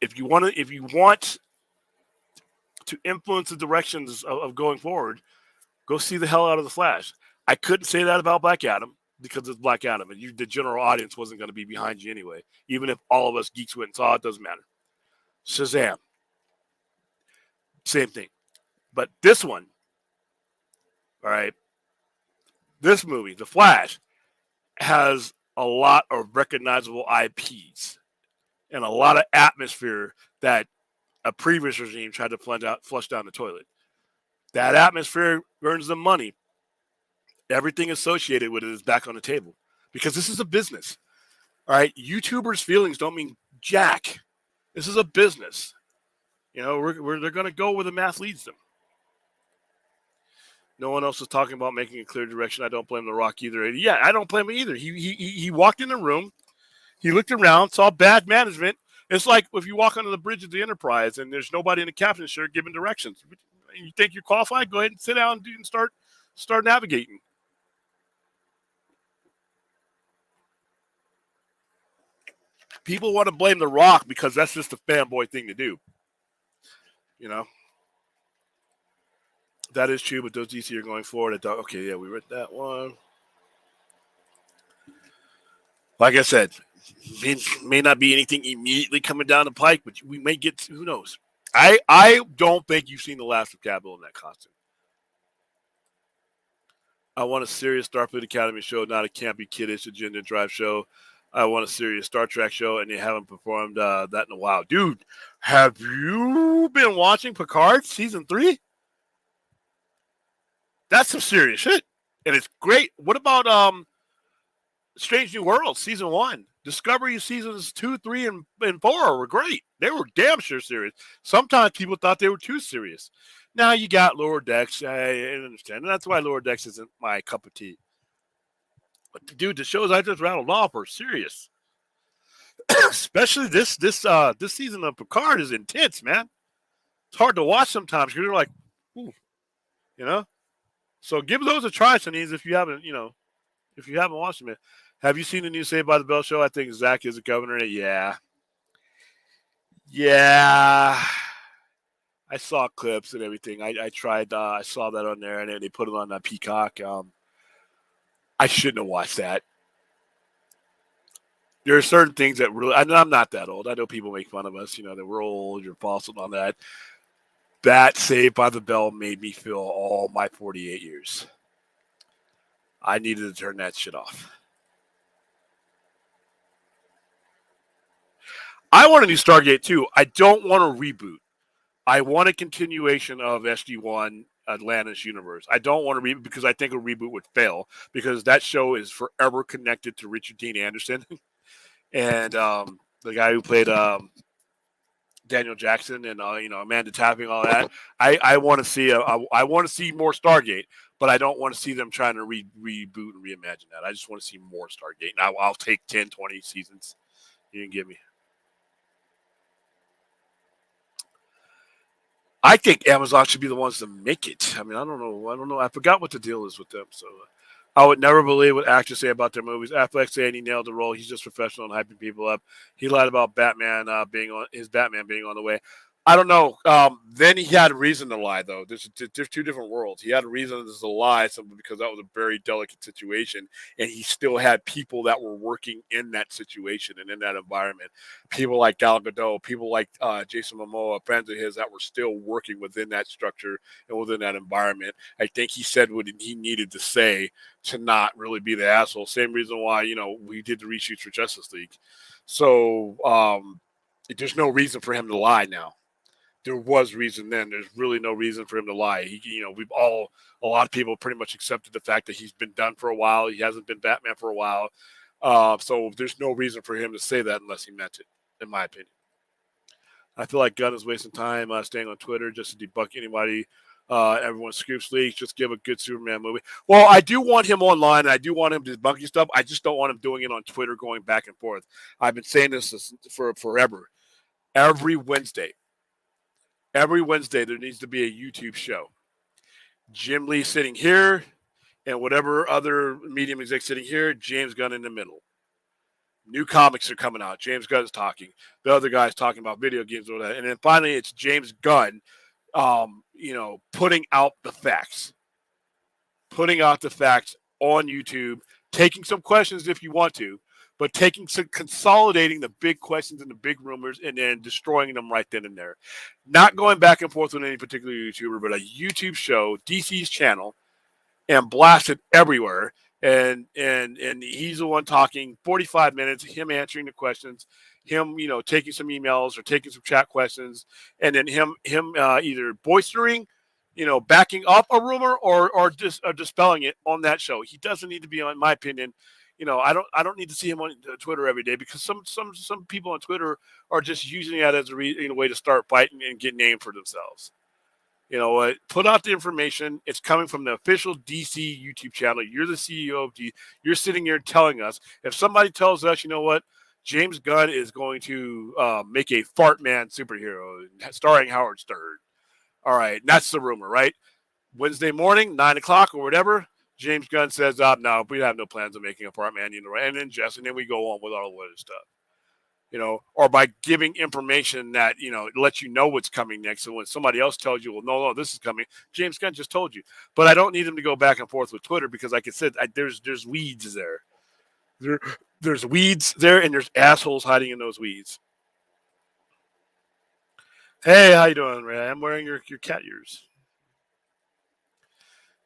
if you want to influence the directions of going forward, go see the hell out of the Flash. I couldn't say that about Black Adam because it's Black Adam, and the general audience wasn't going to be behind you anyway. Even if all of us geeks went and saw it, doesn't matter. Shazam, same thing. But this one, all right, this movie, The Flash, has a lot of recognizable IPs and a lot of atmosphere that a previous regime tried to flush down the toilet. That atmosphere earns them money. Everything associated with it is back on the table because this is a business. All right, YouTubers' feelings don't mean jack. This is a business. You know, they're going to go where the math leads them. No one else is talking about making a clear direction. I don't blame The Rock either. Yeah, I don't blame him either. He walked in the room, he looked around, saw bad management. It's like if you walk onto the bridge of the Enterprise and there's nobody in the captain's chair giving directions. You think you're qualified? Go ahead and sit down and start navigating. People want to blame The Rock because that's just a fanboy thing to do. You know? That is true, but those DC are going forward. Okay, yeah, we read that one. Like I said, may not be anything immediately coming down the pike, but we may get, who knows? I don't think you've seen the last of Cavill in that costume. I want a serious Starfleet Academy show, not a campy, kiddish agenda drive show. I want a serious Star Trek show, and they haven't performed that in a while. Dude, have you been watching Picard season 3? That's some serious shit, and it's great. What about Strange New Worlds season 1? Discovery seasons 2, 3, and 4 were great. They were damn sure serious. Sometimes people thought they were too serious. Now you got Lower Decks. I understand, and that's why Lower Decks isn't my cup of tea. But dude, the shows I just rattled off are serious. Especially this season of Picard is intense, man. It's hard to watch sometimes because you're like, ooh, you know. So give those a try, Sunnies, if you haven't watched them yet. Have you seen the new Saved by the Bell show? I think Zach is the governor. Yeah. I saw clips and everything. I tried. I saw that on there, and they put it on Peacock. I shouldn't have watched that. There are certain things that really. I'm not that old. I know people make fun of us. You know that we're old. You're false on that. That Saved by the Bell made me feel all my 48 years. I needed to turn that shit off. I want a new Stargate too. I don't want a reboot. I want a continuation of SG-1 Atlantis universe. I don't want to reboot because I think a reboot would fail because that show is forever connected to Richard Dean Anderson and the guy who played Daniel Jackson and Amanda Tapping, all that. I want to see I want to see more Stargate, but I don't want to see them trying to reboot and reimagine that. I just want to see more Stargate. Now I'll take 10, 20 seasons. You can give me. I think Amazon should be the ones to make it. I mean, I don't know. I forgot what the deal is with them. So I would never believe what actors say about their movies. Affleck saying he nailed the role. He's just professional and hyping people up. He lied about Batman being on the way. I don't know. Then he had a reason to lie, though. There's two different worlds. He had a reason to lie because that was a very delicate situation, and he still had people that were working in that situation and in that environment. People like Gal Gadot, people like Jason Momoa, friends of his that were still working within that structure and within that environment. I think he said what he needed to say to not really be the asshole. Same reason why, we did the reshoots for Justice League. So there's no reason for him to lie now. There was reason then. There's really no reason for him to lie. A lot of people pretty much accepted the fact that he's been done for a while. He hasn't been Batman for a while. So there's no reason for him to say that unless he meant it, in my opinion. I feel like Gunn is wasting time staying on Twitter just to debunk anybody Everyone scoops leaks. Just give a good Superman movie. Well, I do want him online, and I do want him debunking stuff. I just don't want him doing it on Twitter, going back and forth. I've been saying this for forever. Every Wednesday, there needs to be a YouTube show. Jim Lee sitting here, and whatever other medium exec sitting here, James Gunn in the middle. New comics are coming out. James Gunn's talking. The other guy's talking about video games or that. And then finally, it's James Gunn, putting out the facts. Putting out the facts on YouTube, taking some questions if you want to, but consolidating the big questions and the big rumors and then destroying them right then and there. Not going back and forth with any particular YouTuber, but a YouTube show, DC's channel, and blast it everywhere. And he's the one talking 45 minutes, him answering the questions, him, taking some emails or taking some chat questions, and then him either boistering, backing up a rumor or dispelling it on that show. He doesn't need to be on, in my opinion. I don't need to see him on Twitter every day, because some people on Twitter are just using that as a way to start fighting and get named for themselves. You know what? Put out the information. It's coming from the official DC YouTube channel. You're the CEO of DC. You're sitting here telling us. If somebody tells us, you know what, James Gunn is going to make a Fart Man superhero starring Howard Stern. All right, that's the rumor, right? Wednesday morning, 9 o'clock or whatever, James Gunn says, no, we have no plans of making a Fart Man, and then we go on with all the other stuff. Or by giving information that, lets you know what's coming next. So when somebody else tells you, well, no, this is coming, James Gunn just told you. But I don't need him to go back and forth with Twitter, because like I said, there's weeds there. There's weeds there, and there's assholes hiding in those weeds. Hey, how you doing, Ray? I'm wearing your cat ears.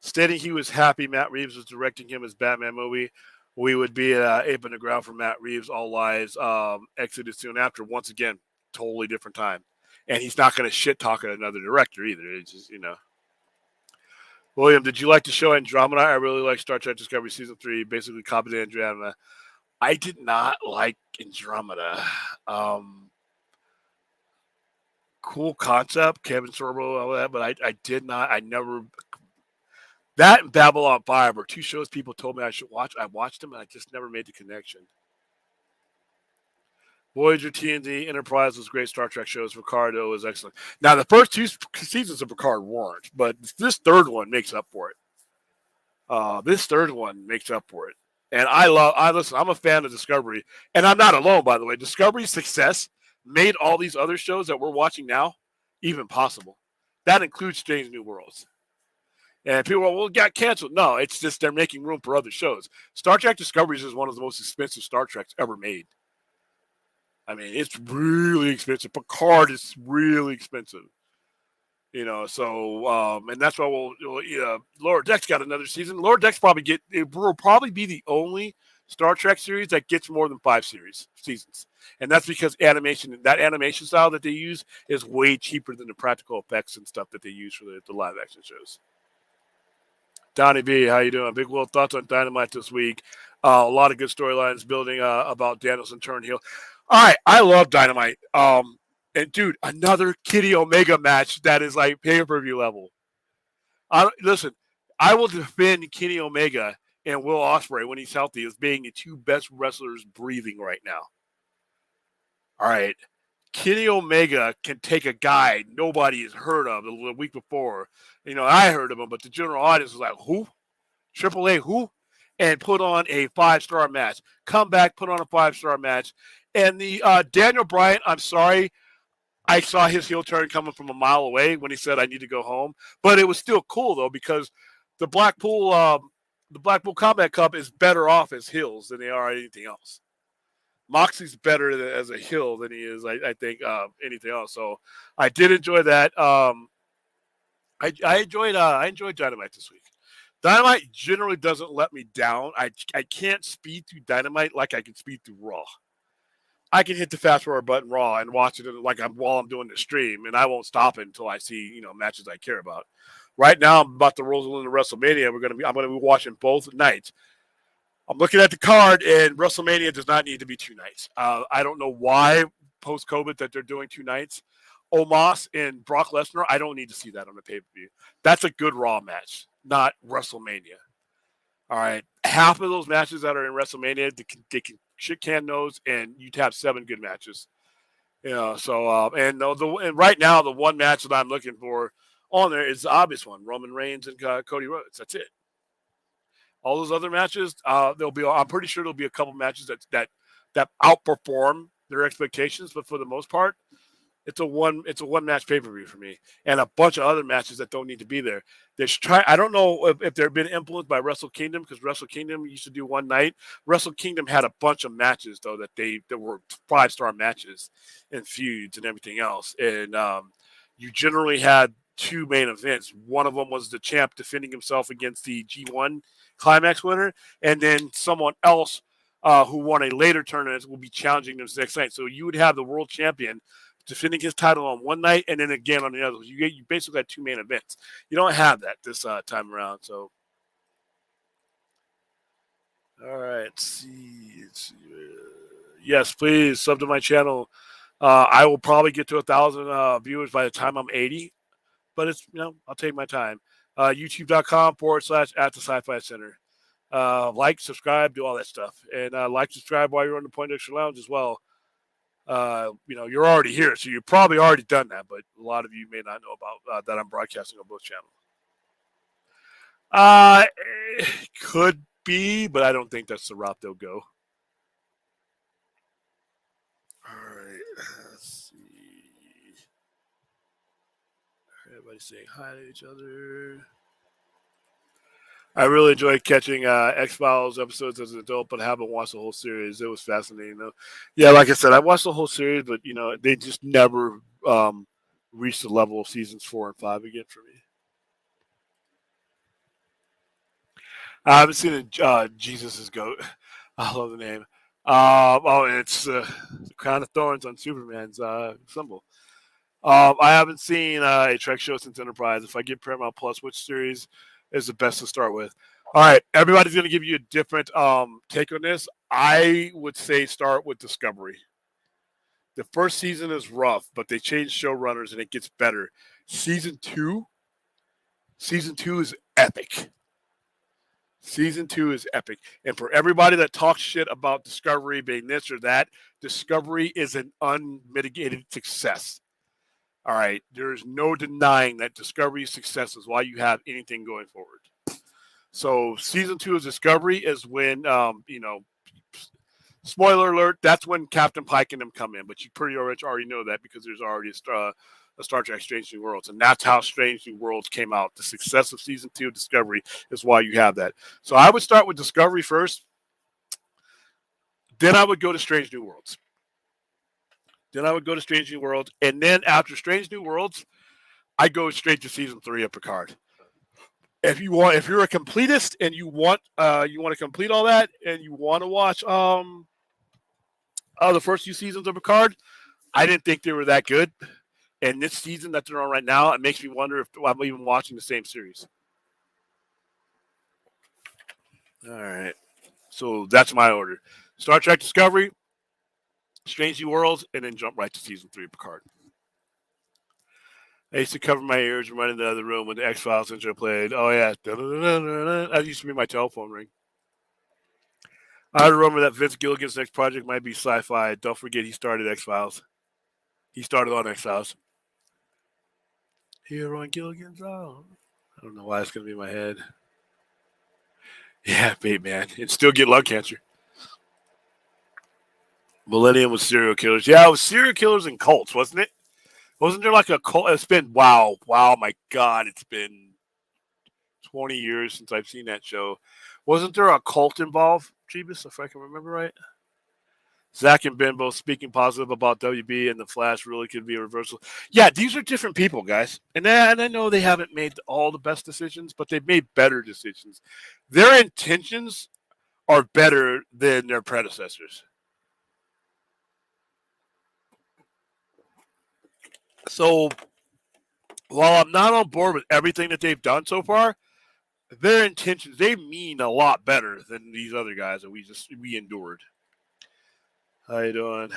Stating he was happy Matt Reeves was directing him as Batman movie. We would be ape in the ground for Matt Reeves. All Lies exited soon after. Once again, totally different time. And he's not going to shit talk at another director either. It's just, William, did you like the show Andromeda? I really like Star Trek Discovery Season 3. Basically copied Andromeda. I did not like Andromeda. Cool concept, Kevin Sorbo, all that, but I did not. I never. That and Babylon 5 were two shows people told me I should watch. I watched them, and I just never made the connection. Voyager, TNG, Enterprise was great Star Trek shows. Ricardo was excellent. Now, the first two seasons of Picard weren't, but this third one makes up for it. And listen, I'm a fan of Discovery, and I'm not alone, by the way. Discovery's success made all these other shows that we're watching now even possible. That includes Strange New Worlds. And people are, well, it got canceled. No, it's just they're making room for other shows. Star Trek Discovery is one of the most expensive Star Treks ever made. I mean, it's really expensive. Picard is really expensive. And that's why Lower Decks got another season. Lower Decks will probably be the only Star Trek series that gets more than 5 seasons. And that's because that animation style that they use is way cheaper than the practical effects and stuff that they use for the live action shows. Donnie B, how you doing? Big Will, thoughts on Dynamite this week. A lot of good storylines building about Danielson turn heel. All right, I love Dynamite. And, dude, another Kenny Omega match that is like pay-per-view level. Listen, I will defend Kenny Omega and Will Ospreay when he's healthy as being the two best wrestlers breathing right now. All right. Kenny Omega can take a guy nobody has heard of the week before. I heard of him, but the general audience was like, who? Triple A, who? And put on a 5-star match. Come back, put on a 5-star match. And the Daniel Bryan, I'm sorry, I saw his heel turn coming from a mile away when he said, I need to go home. But it was still cool, though, because the Blackpool Combat Club is better off as heels than they are anything else. Moxley's better as a heel than he is, I think, anything else. So I did enjoy that. I enjoyed Dynamite this week. Dynamite generally doesn't let me down. I can't speed through Dynamite like I can speed through Raw. I can hit the fast forward button Raw and watch it while I'm doing the stream, and I won't stop it until I see matches I care about. Right now, I'm about to roll into WrestleMania. I'm going to be watching both nights. I'm looking at the card, and WrestleMania does not need to be 2 nights. I don't know why post-COVID that they're doing 2 nights. Omos and Brock Lesnar, I don't need to see that on the pay-per-view. That's a good Raw match, not WrestleMania. All right. Half of those matches that are in WrestleMania, they can shit can those, and you'd have 7 good matches. So and right now the one match that I'm looking for on there is the obvious one: Roman Reigns and Cody Rhodes. That's it. All those other matches, I'm pretty sure there'll be a couple matches that outperform their expectations, but for the most part, it's a one match pay per view for me, and a bunch of other matches that don't need to be there. I don't know if they've been influenced by Wrestle Kingdom, because Wrestle Kingdom used to do one night. Wrestle Kingdom had a bunch of matches though that were 5-star matches and feuds and everything else, and you generally had 2 main events. One of them was the champ defending himself against the G1 Climax winner, and then someone else who won a later tournament will be challenging them next night. So you would have the world champion defending his title on one night and then again on the other. You basically had 2 main events. You don't have that this time around. So, all right, let's see. Yes, please sub to my channel. I will probably get to 1,000 viewers by the time I'm 80, but it's I'll take my time. YouTube.com/@the-Sci-Fi-Center. Like, subscribe, do all that stuff, and like, subscribe while you're on the Point Extra Lounge as well. You're already here, so you've probably already done that, but a lot of you may not know about that I'm broadcasting on both channels. It could be, but I don't think that's the route they'll go. All right, let's see. Everybody's saying hi to each other. I really enjoyed catching X-Files episodes as an adult, but I haven't watched the whole series. It was fascinating, though. Yeah, like I said, I watched the whole series, but, they just never reached the level of seasons 4 and 5 again for me. I haven't seen Jesus' Goat. I love the name. It's the crown of thorns on Superman's symbol. I haven't seen a Trek show since Enterprise. If I get Paramount Plus, which series is the best to start with? All right, everybody's going to give you a different take on this. I would say start with Discovery. The first season is rough, but they changed showrunners and it gets better. Season 2 is epic. Season 2 is epic. And for everybody that talks shit about Discovery being this or that, Discovery is an unmitigated success. All right. There's no denying that Discovery's success is why you have anything going forward. So season 2 of Discovery is when, spoiler alert, that's when Captain Pike and them come in. But you pretty much already know that because there's already a Star Trek Strange New Worlds. And that's how Strange New Worlds came out. The success of season 2 of Discovery is why you have that. So I would start with Discovery first. Then I would go to Strange New Worlds. And then after Strange New Worlds, I go straight to season 3 of Picard. If you're a completist and you want to complete all that and you want to watch the first few seasons of Picard, I didn't think they were that good. And this season that they're on right now, it makes me wonder if I'm even watching the same series. All right. So that's my order. Star Trek Discovery, Strange New Worlds, and then jump right to season 3 of Picard. I used to cover my ears and run into the other room when the X-Files intro played. Oh, yeah. That used to be my telephone ring. I remember that Vince Gilligan's next project might be sci-fi. Don't forget he started X-Files. He started on X-Files. Here on Gilligan's Island. I don't know why it's going to be in my head. Yeah, Bateman. And still get lung cancer. Millennium was serial killers. Yeah, it was serial killers and cults, wasn't it? Wasn't there like a cult? It's been, wow, my God, it's been 20 years since I've seen that show. Wasn't there a cult involved, Jeebus, if I can remember right? Zach and Ben both speaking positive about WB and the Flash really could be a reversal. Yeah, these are different people, guys. And I know they haven't made all the best decisions, but they've made better decisions. Their intentions are better than their predecessors. So while I'm not on board with everything that they've done so far, their intentions, they mean a lot better than these other guys that we endured. How you doing?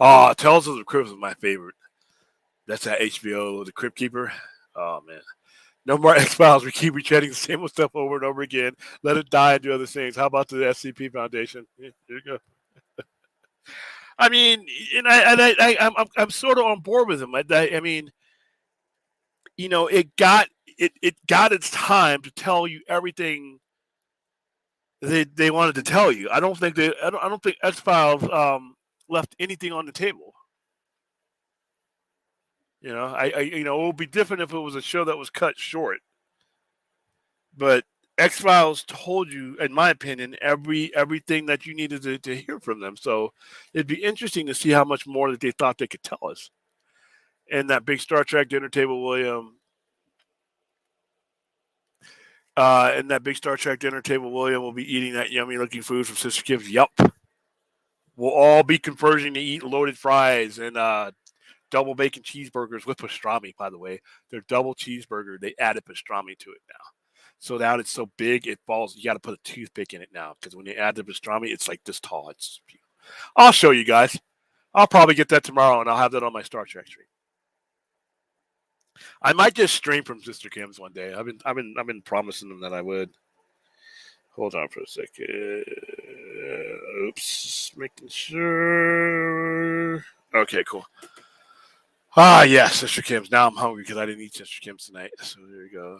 Oh, Tales of the Crypt was my favorite. That's that HBO, The Crypt Keeper. Oh man. No more X Files. We keep retreading the same old stuff over and over again. Let it die and do other things. How about the SCP Foundation? Yeah, there you go. I mean, I'm sort of on board with him. I mean, it got its time to tell you everything they wanted to tell you. I don't think X Files left anything on the table. It would be different if it was a show that was cut short. But X Files told you, in my opinion, everything that you needed to hear from them. So it'd be interesting to see how much more that they thought they could tell us. And that big Star Trek dinner table, William. And that big Star Trek dinner table, William will be eating that yummy looking food from Sister Kim's. Yup. We'll all be converging to eat loaded fries and double bacon cheeseburgers with pastrami, by the way. They're double cheeseburger. They added pastrami to it now. So now it's so big, it falls. You got to put a toothpick in it now because when you add the pastrami, it's like this tall. I'll show you guys. I'll probably get that tomorrow, and I'll have that on my Star Trek stream. I might just stream from Sister Kim's one day. I've been promising them that I would. Hold on for a second. Oops, making sure. Okay, cool. Yeah, Sister Kim's. Now I'm hungry because I didn't eat Sister Kim's tonight. So there you go.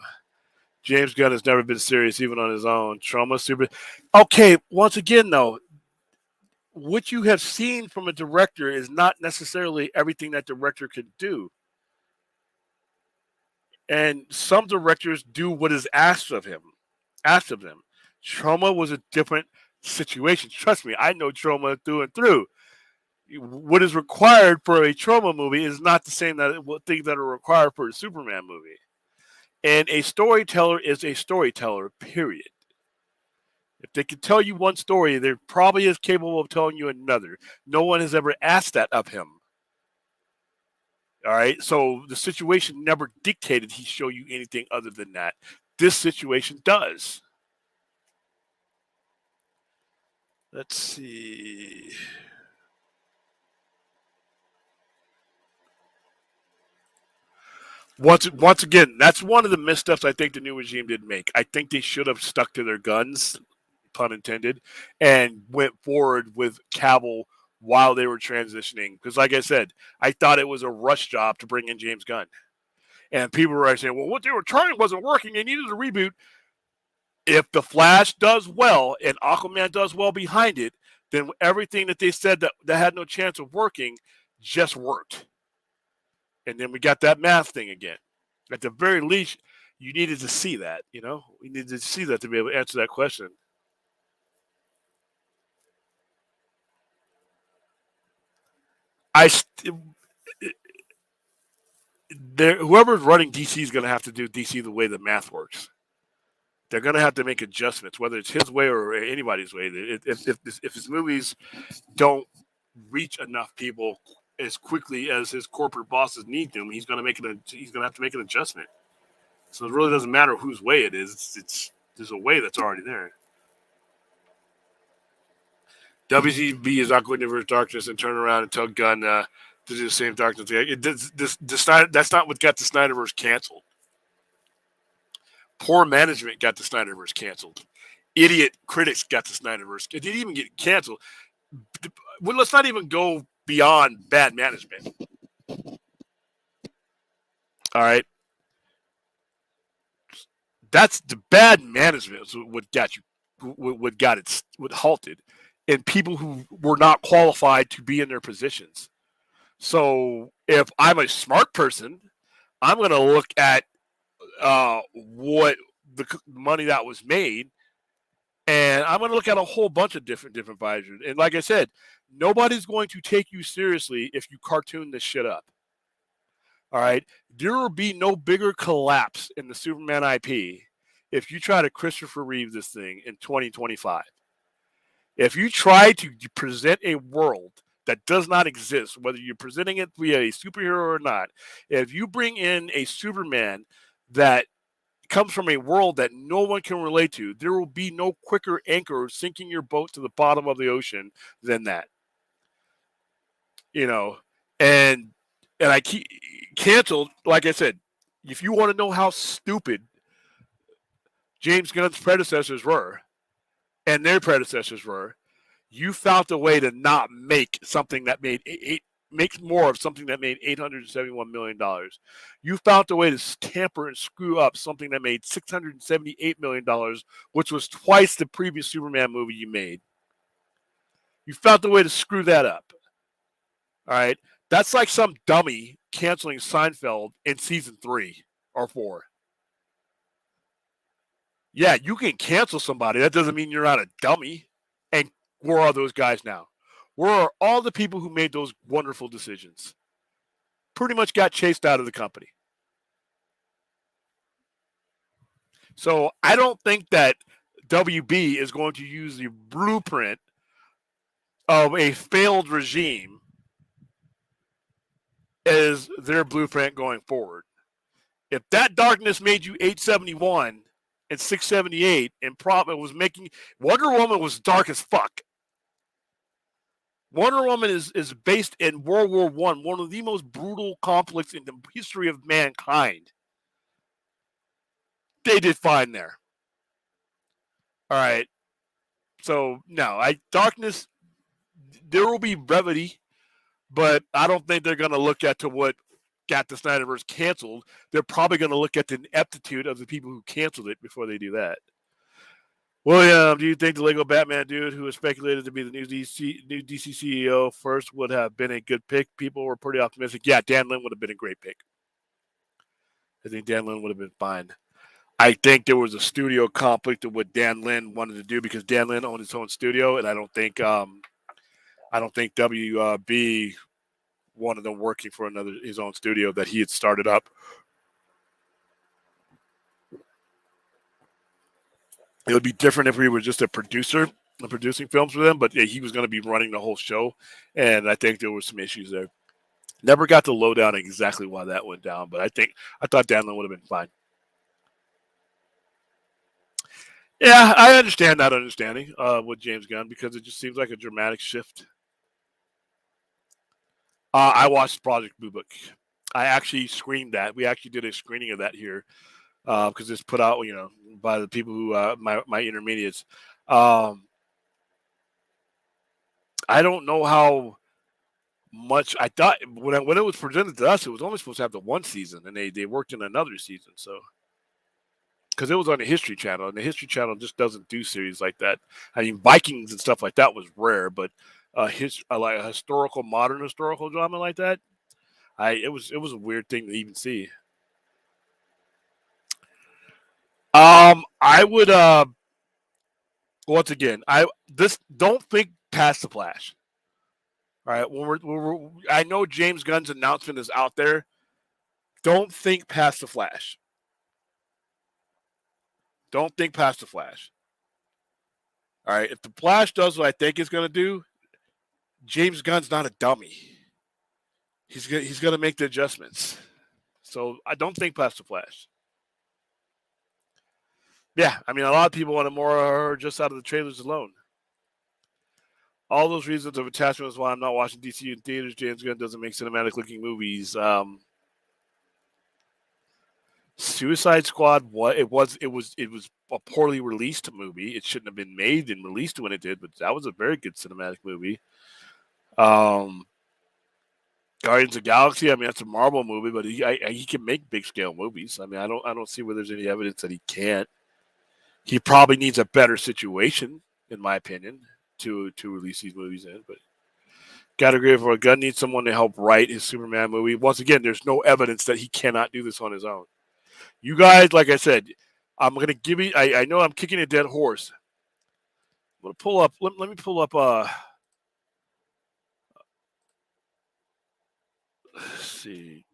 James Gunn has never been serious, even on his own. Trauma, super. Okay, once again, though, what you have seen from a director is not necessarily everything that director can do. And some directors do what is asked of them. Trauma was a different situation. Trust me, I know Trauma through and through. What is required for a Trauma movie is not the same things that are required for a Superman movie. And a storyteller is a storyteller, period. If they can tell you one story, they're probably as capable of telling you another. No one has ever asked that of him. All right. So the situation never dictated he show you anything other than that. This situation does. Let's see. Once again, that's one of the missteps I think the new regime did make. I think they should have stuck to their guns, pun intended, and went forward with Cavill while they were transitioning. Because, like I said, I thought it was a rush job to bring in James Gunn. And people were saying, well, what they were trying wasn't working. They needed a reboot. If The Flash does well and Aquaman does well behind it, then everything that they said that had no chance of working just worked. And then we got that math thing again. At the very least, you needed to see that, We needed to see that to be able to answer that question. Whoever's running DC is going to have to do DC the way the math works. They're going to have to make adjustments, whether it's his way or anybody's way. If his movies don't reach enough people as quickly as his corporate bosses need them, he's going to have to make an adjustment. So it really doesn't matter whose way it is. There's a way that's already there. WCB is not going to reverse darkness and turn around and tell Gunn to do the same darkness. That's not what got the Snyderverse canceled. Poor management got the Snyderverse canceled. Idiot critics got the Snyderverse. It didn't even get canceled. Well, let's not even go beyond bad management. All right. That's the bad management. What got you? What got it? What halted? And people who were not qualified to be in their positions. So if I'm a smart person, I'm going to look at what the money that was made, and I'm going to look at a whole bunch of different advisors. And like I said, nobody's going to take you seriously if you cartoon this shit up. All right, there will be no bigger collapse in the Superman IP if you try to Christopher Reeve this thing in 2025. If you try to present a world that does not exist, whether you're presenting it via a superhero or not, if you bring in a Superman that comes from a world that no one can relate to, there will be no quicker anchor sinking your boat to the bottom of the ocean than that. you know, and I keep canceled. Like I said, if you want to know how stupid James Gunn's predecessors were and their predecessors were, you found a way to not make something that made makes more of something that made $871 million. You found a way to tamper and screw up something that made $678 million, which was twice the previous Superman movie you made. You found a way to screw that up. All right, that's like some dummy canceling Seinfeld in season 3 or 4. Yeah, you can cancel somebody. That doesn't mean you're not a dummy. And where are those guys now? Where are all the people who made those wonderful decisions? Pretty much got chased out of the company. So I don't think that WB is going to use the blueprint of a failed regime as their blueprint going forward. If that darkness made you 871 and 678 and Profit was making Wonder Woman was dark as fuck. Wonder Woman is based in World War I, one of the most brutal conflicts in the history of mankind. They did fine there. All right. So no, darkness. There will be brevity, but I don't think they're going to look at to what got the Snyderverse canceled. They're probably going to look at the ineptitude of the people who canceled it before they do that. William, do you think the Lego Batman dude who was speculated to be the new DC CEO first would have been a good pick? People were pretty optimistic. Yeah, Dan Lin would have been a great pick. I think Dan Lin would have been fine. I think there was a studio conflict of what Dan Lin wanted to do because Dan Lin owned his own studio, and I don't think WB wanted them working for his own studio that he had started up. It would be different if he were just a producer and producing films for them, but yeah, he was going to be running the whole show, and I think there were some issues there. Never got the lowdown exactly why that went down, but I thought Dan Lin would have been fine. Yeah, I understand not understanding with James Gunn because it just seems like a dramatic shift. I watched Project Blue Book. I actually screened that. We actually did a screening of that here because it's put out, by the people who my intermediates. I don't know how much I thought when it was presented to us, it was only supposed to have the one season, and they worked in another season. So because it was on the History Channel, and the History Channel just doesn't do series like that. I mean, Vikings and stuff like that was rare, but like a modern historical drama like that, it was a weird thing to even see. I would once again, don't think past the Flash. All right, I know James Gunn's announcement is out there. Don't think past the Flash. Don't think past the Flash. All right, if the Flash does what I think it's going to do, James Gunn's not a dummy. He's going to make the adjustments. So I don't think past the Flash. Yeah, I mean, a lot of people wanted more just out of the trailers alone. All those reasons of attachment is why I'm not watching DC in theaters. James Gunn doesn't make cinematic-looking movies. Suicide Squad, it was a poorly released movie. It shouldn't have been made and released when it did, but that was a very good cinematic movie. Guardians of the Galaxy, I mean, that's a Marvel movie, but he can make big scale movies. I mean, I don't see where there's any evidence that he can't. He probably needs a better situation, in my opinion, to release these movies in. But gotta agree with Gunn needs someone to help write his Superman movie. Once again, there's no evidence that he cannot do this on his own. You guys, like I said, I'm gonna give you. I know I'm kicking a dead horse. I'm gonna pull up. Let me pull up. Let's see.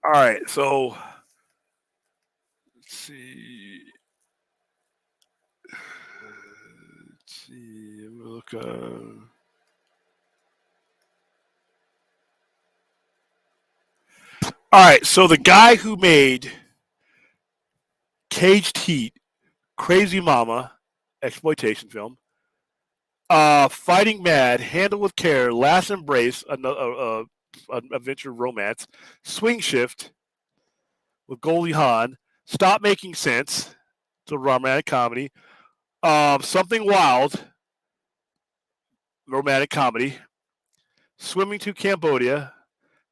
All right, so let's see. Let's see. Look. All right, so the guy who made Caged Heat, Crazy Mama, exploitation film. Fighting Mad, Handle with Care, Last Embrace, another adventure romance. Swing Shift with Goldie Hawn. Stop Making Sense, it's a romantic comedy. Something Wild, romantic comedy. Swimming to Cambodia.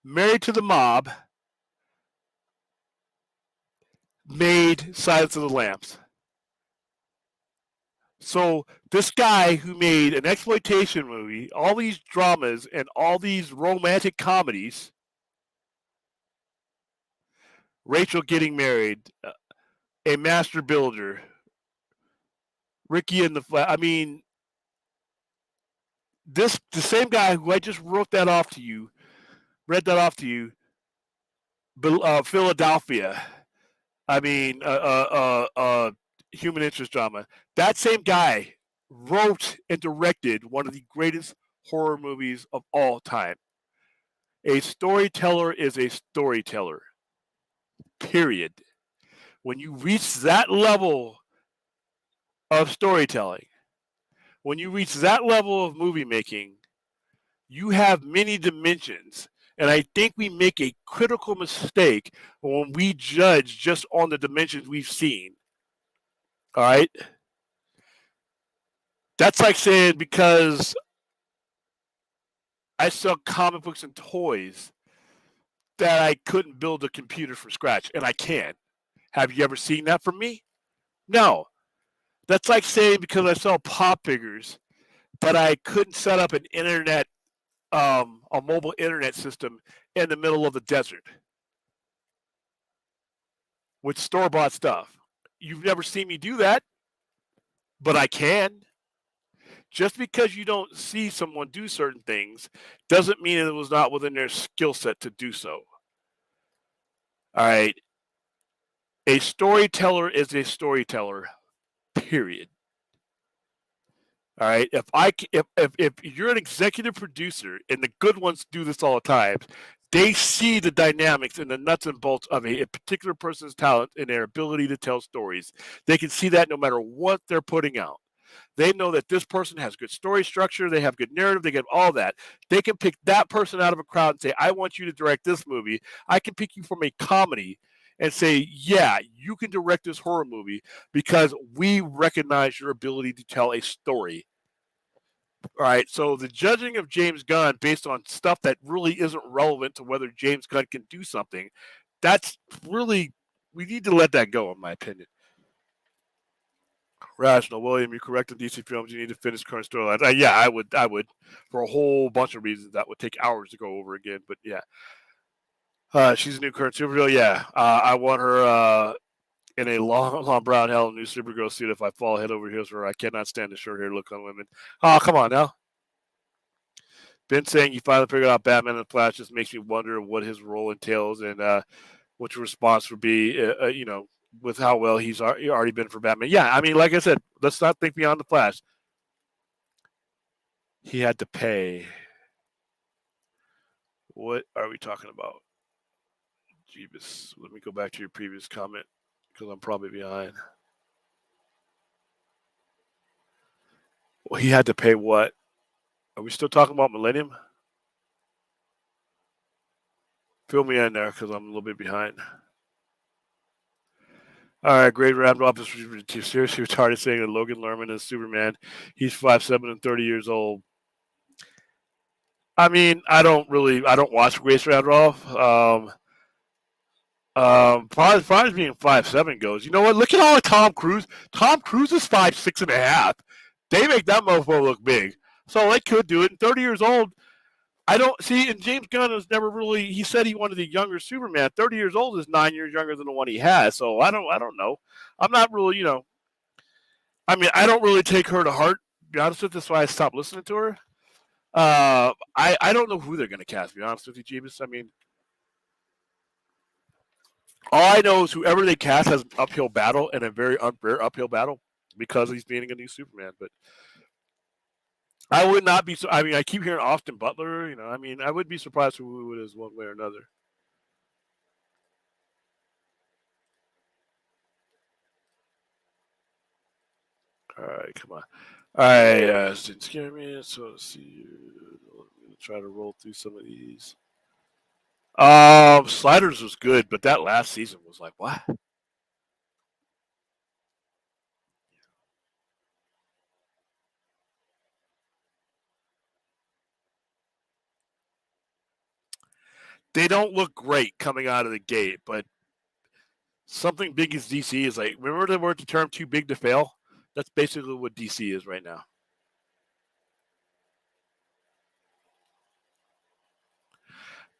Married to the Mob. Made Silence of the Lambs. So this guy who made an exploitation movie, all these dramas, and all these romantic comedies, Rachel Getting Married, A Master Builder, Ricky and the Flash. I mean, the same guy who I just read that off to you, Philadelphia. I mean, human interest drama. That same guy wrote and directed one of the greatest horror movies of all time. A storyteller is a storyteller. Period. When you reach that level of storytelling, when you reach that level of movie making, you have many dimensions. And I think we make a critical mistake when we judge just on the dimensions we've seen. All right? That's like saying because I sell comic books and toys that I couldn't build a computer from scratch, and I can. Have you ever seen that from me? No. That's like saying because I sell pop figures that I couldn't set up an internet, a mobile internet system in the middle of the desert with store-bought stuff. You've never seen me do that, but I can. Just because you don't see someone do certain things doesn't mean it was not within their skill set to do so. All right. A storyteller is a storyteller, period. All right. If you're an executive producer, and the good ones do this all the time, they see the dynamics and the nuts and bolts of a particular person's talent and their ability to tell stories. They can see that no matter what they're putting out. They know that this person has good story structure. They have good narrative. They get all that. They can pick that person out of a crowd and say, I want you to direct this movie. I can pick you from a comedy and say, yeah, you can direct this horror movie because we recognize your ability to tell a story. All right. So the judging of James Gunn based on stuff that really isn't relevant to whether James Gunn can do something, that's really, we need to let that go, in my opinion. Rational, William, you correct in DC films. You need to finish current storylines. Yeah, I would, for a whole bunch of reasons that would take hours to go over again. But yeah, she's a new current Supergirl. Yeah, I want her in a long brown hell new Supergirl suit. If I fall head over heels for her, I cannot stand the short hair look on women. Oh, come on now. Ben saying you finally figured out Batman and the Flash just makes me wonder what his role entails and what your response would be. With how well he's already been for Batman. Yeah, I mean, like I said, let's not think beyond the Flash. He had to pay. What are we talking about? Jeebus. Let me go back to your previous comment because I'm probably behind. Well, he had to pay what? Are we still talking about Millennium? Fill me in there because I'm a little bit behind. All right, great round off. This was seriously retarded saying that Logan Lerman is Superman. He's 5'7" and 30 years old. I mean, I don't watch Grace Randolph. As far as being 5'7" goes, you know what? Look at all of Tom Cruise. Tom Cruise is 5'6.5". They make that mofo look big. So they could do it. And 30 years old, I don't see. And James Gunn has never really. He said he wanted the younger Superman. 30 years old is 9 years younger than the one he has. So I don't know. I'm not really, I mean, I don't really take her to heart. To be honest with you, that's why I stopped listening to her. I don't know who they're going to cast. To be honest with you, Jeebus. I mean, all I know is whoever they cast has an uphill battle and a very unfair uphill battle because he's being a new Superman. But I would not be. I mean, I keep hearing Austin Butler. I mean, I would be surprised who it is one way or another. All right, come on. All right, didn't scare me. So let's see. I'm gonna try to roll through some of these. Sliders was good, but that last season was like what? They don't look great coming out of the gate, but something big as DC is like. Remember the word the term "too big to fail"? That's basically what DC is right now.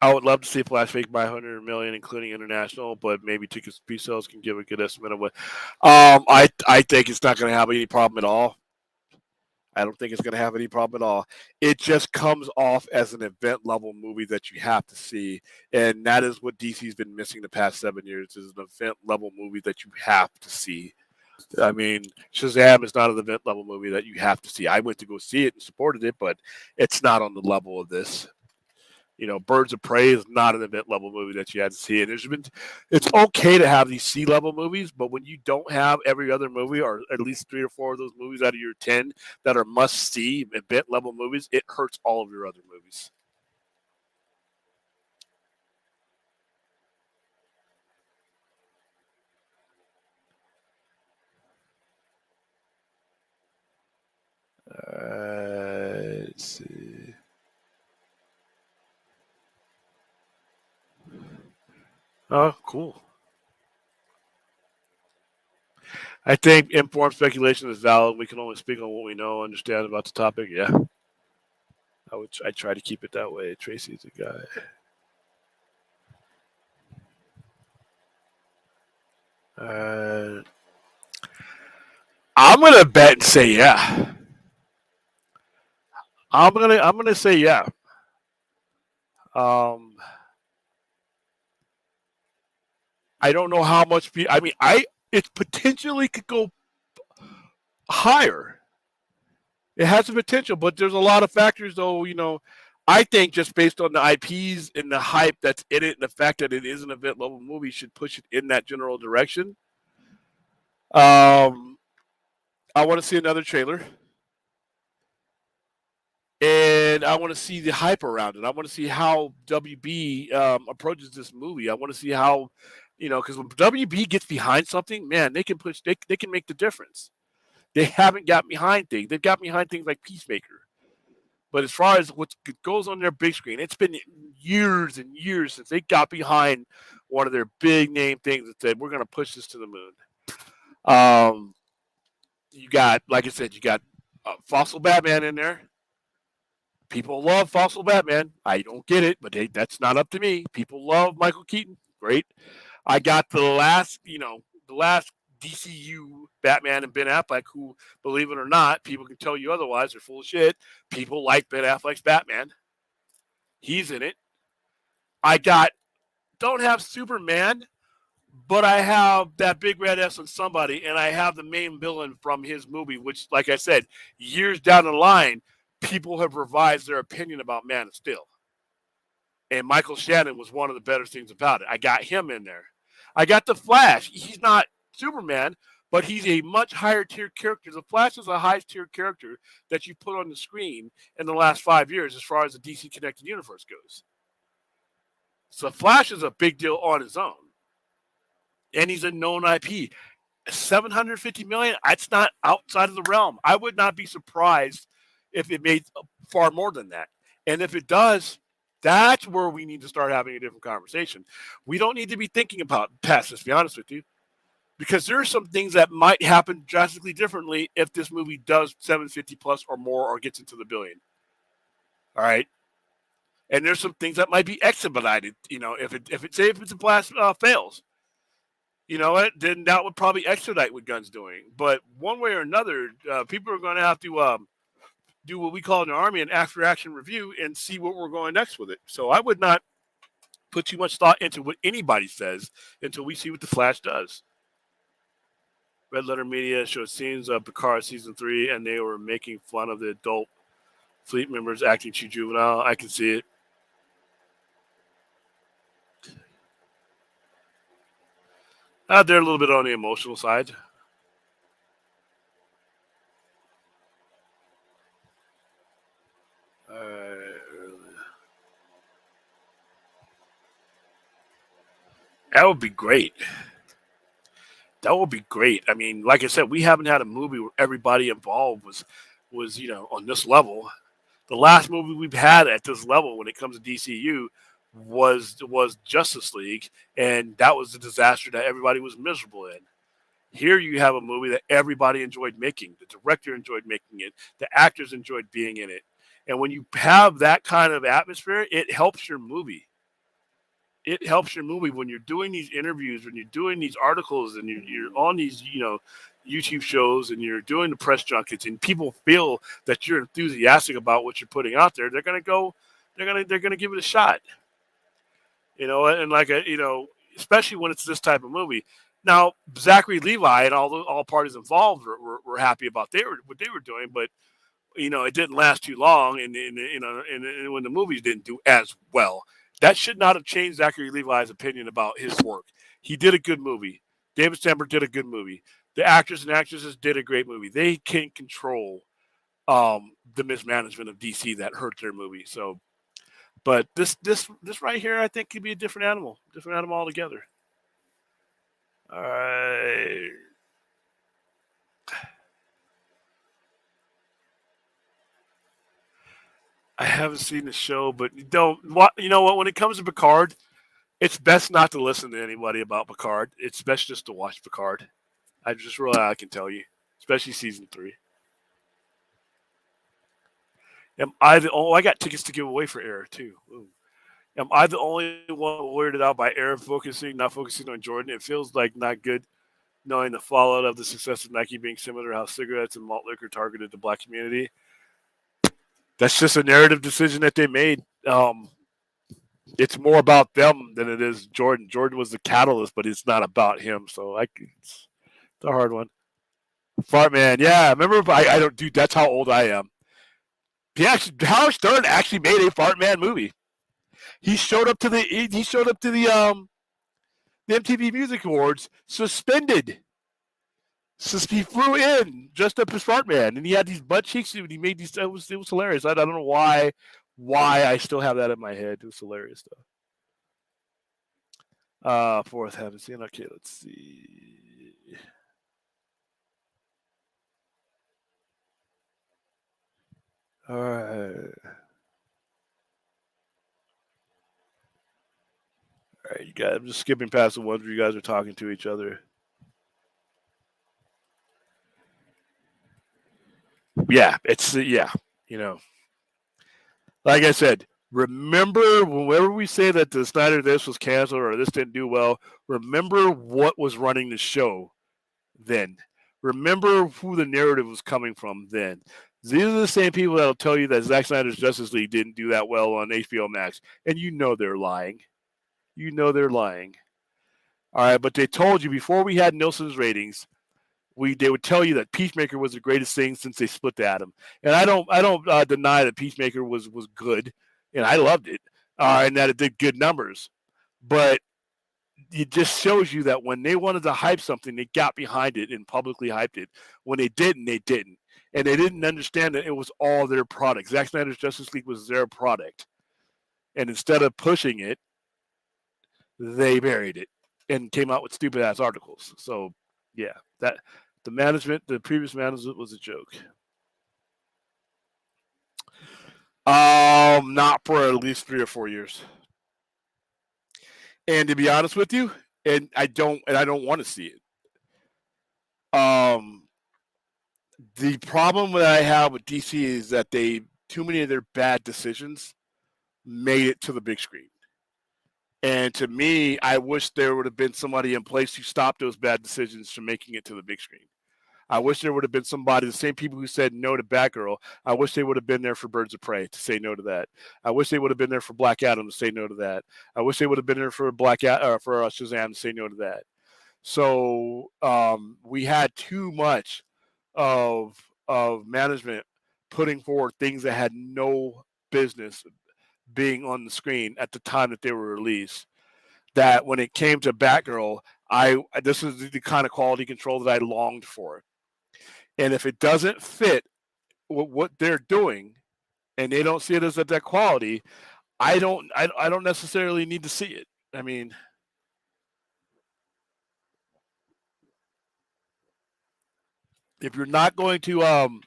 I would love to see Flash make by 100 million, including international, but maybe tickets pre-sales can give a good estimate of what. I think it's not going to have any problem at all. I don't think it's going to have any problem at all. It just comes off as an event level movie that you have to see, and that is what DC's been missing the past 7 years: is an event level movie that you have to see. I mean, Shazam is not an event level movie that you have to see. I went to go see it and supported it, but it's not on the level of this. Birds of Prey is not an event level movie that you had to see. And it's okay to have these C level movies, but when you don't have every other movie, or at least 3 or 4 of those movies out of your 10 that are must see event level movies, it hurts all of your other movies. Let's see. Oh, cool. I think informed speculation is valid. We can only speak on what we know, understand about the topic. Yeah, I try to keep it that way. Tracy's a guy. I'm gonna bet and say yeah. I'm gonna say yeah. Um, I don't know how much. I mean, it potentially could go higher. It has the potential, but there's a lot of factors, though. I think just based on the IPs and the hype that's in it, and the fact that it is an event level movie, should push it in that general direction. Um, I want to see another trailer, and I want to see the hype around it. I want to see how WB approaches this movie. I want to see how, because when WB gets behind something, man, they can push. They can make the difference. They haven't got behind things. They've got behind things like Peacemaker. But as far as what goes on their big screen, it's been years and years since they got behind one of their big name things that said, we're going to push this to the moon. You got, like I said, you got Fossil Batman in there. People love Fossil Batman. I don't get it, but that's not up to me. People love Michael Keaton. Great. I got the last DCU Batman and Ben Affleck, who, believe it or not, people can tell you otherwise. They're full of shit. People like Ben Affleck's Batman. He's in it. Don't have Superman, but I have that big red S on somebody, and I have the main villain from his movie, which, like I said, years down the line, people have revised their opinion about Man of Steel. And Michael Shannon was one of the better things about it. I got him in there. I got the Flash. He's not Superman, but he's a much higher tier character. The Flash is a high tier character that you put on the screen in the last 5 years as far as the DC Connected Universe goes. So Flash is a big deal on his own. And he's a known IP. 750 million, that's not outside of the realm. I would not be surprised if it made far more than that. And if it does, that's where we need to start having a different conversation. We don't need to be thinking about past this, to be honest with you, because there are some things that might happen drastically differently if this movie does 750 plus or more or gets into the billion. All right. And there's some things that might be expedited, if it's a blast fails. You know what? Then that would probably expedite what Gunn's doing. But one way or another, people are going to have to do what we call in the Army an after action review and see what we're going next with it. So I would not put too much thought into what anybody says until we see what the Flash does. Red Letter Media showed scenes of Picard season 3, and they were making fun of the adult fleet members acting too juvenile. I can see it. They're a little bit on the emotional side. That would be great. That would be great. I mean, like I said, we haven't had a movie where everybody involved was on this level. The last movie we've had at this level when it comes to DCU was Justice League, and that was a disaster that everybody was miserable in. Here you have a movie that everybody enjoyed making. The director enjoyed making it. The actors enjoyed being in it. And when you have that kind of atmosphere, it helps your movie. It helps your movie when you're doing these interviews, when you're doing these articles, and you're on these, YouTube shows, and you're doing the press junkets, and people feel that you're enthusiastic about what you're putting out there. They're gonna go, they're gonna give it a shot. And like especially when it's this type of movie. Now, Zachary Levi and all parties involved were happy about what they were doing, but it didn't last too long, and when the movies didn't do as well, that should not have changed Zachary Levi's opinion about his work. He did a good movie. David Steinberg did a good movie. The actors and actresses did a great movie. They can't control the mismanagement of DC that hurt their movie. So, but this right here, I think, could be a different animal altogether. All right. I haven't seen the show, but you know what? When it comes to Picard, it's best not to listen to anybody about Picard. It's best just to watch Picard. I just really I can tell you, especially season 3. I got tickets to give away for Air too. Ooh. Am I the only one weirded out by Air not focusing on Jordan? It feels like not good knowing the fallout of the success of Nike being similar to how cigarettes and malt liquor targeted the black community. That's just a narrative decision that they made. It's more about them than it is Jordan. Jordan was the catalyst, but it's not about him. So it's a hard one. Fart Man, yeah. Remember, I don't, dude. That's how old I am. Howard Stern actually made a Fart Man movie. He showed up to the MTV Music Awards suspended. He flew in dressed up as Fart Man, and he had these butt cheeks, and he made these. It was hilarious. I don't know why I still have that in my head. It was hilarious though. Fourth, haven't seen. Okay, let's see. All right. All right, you guys. I'm just skipping past the ones where you guys are talking to each other. Yeah, it's like I said. Remember, whenever we say that the Snyder this was canceled or this didn't do well, remember what was running the show then. Remember who the narrative was coming from then. These are the same people that'll tell you that Zack Snyder's Justice League didn't do that well on HBO Max, and they're lying. They're lying. All right, but they told you before we had Nielsen's ratings, they would tell you that Peacemaker was the greatest thing since they split the Atom, and I don't deny that Peacemaker was good, and I loved it, and that it did good numbers, but it just shows you that when they wanted to hype something, they got behind it and publicly hyped it. When they didn't, they didn't. And they didn't understand that it was all their product. Zack Snyder's Justice League was their product. And instead of pushing it, they buried it and came out with stupid ass articles. So yeah, the previous management was a joke. Not for at least 3 or 4 years. And to be honest with you, and I don't want to see it. The problem that I have with DC is that too many of their bad decisions made it to the big screen. And to me, I wish there would have been somebody in place to stop those bad decisions from making it to the big screen. I wish there would have been somebody, the same people who said no to Batgirl, I wish they would have been there for Birds of Prey to say no to that. I wish they would have been there for Black Adam to say no to that. I wish they would have been there for Shazam to say no to that. So we had too much of management putting forward things that had no business being on the screen at the time that they were released. That when it came to Batgirl, this is the kind of quality control that I longed for. And if it doesn't fit what they're doing, and they don't see it as at that quality, I don't necessarily need to see it. I mean, if you're not going to,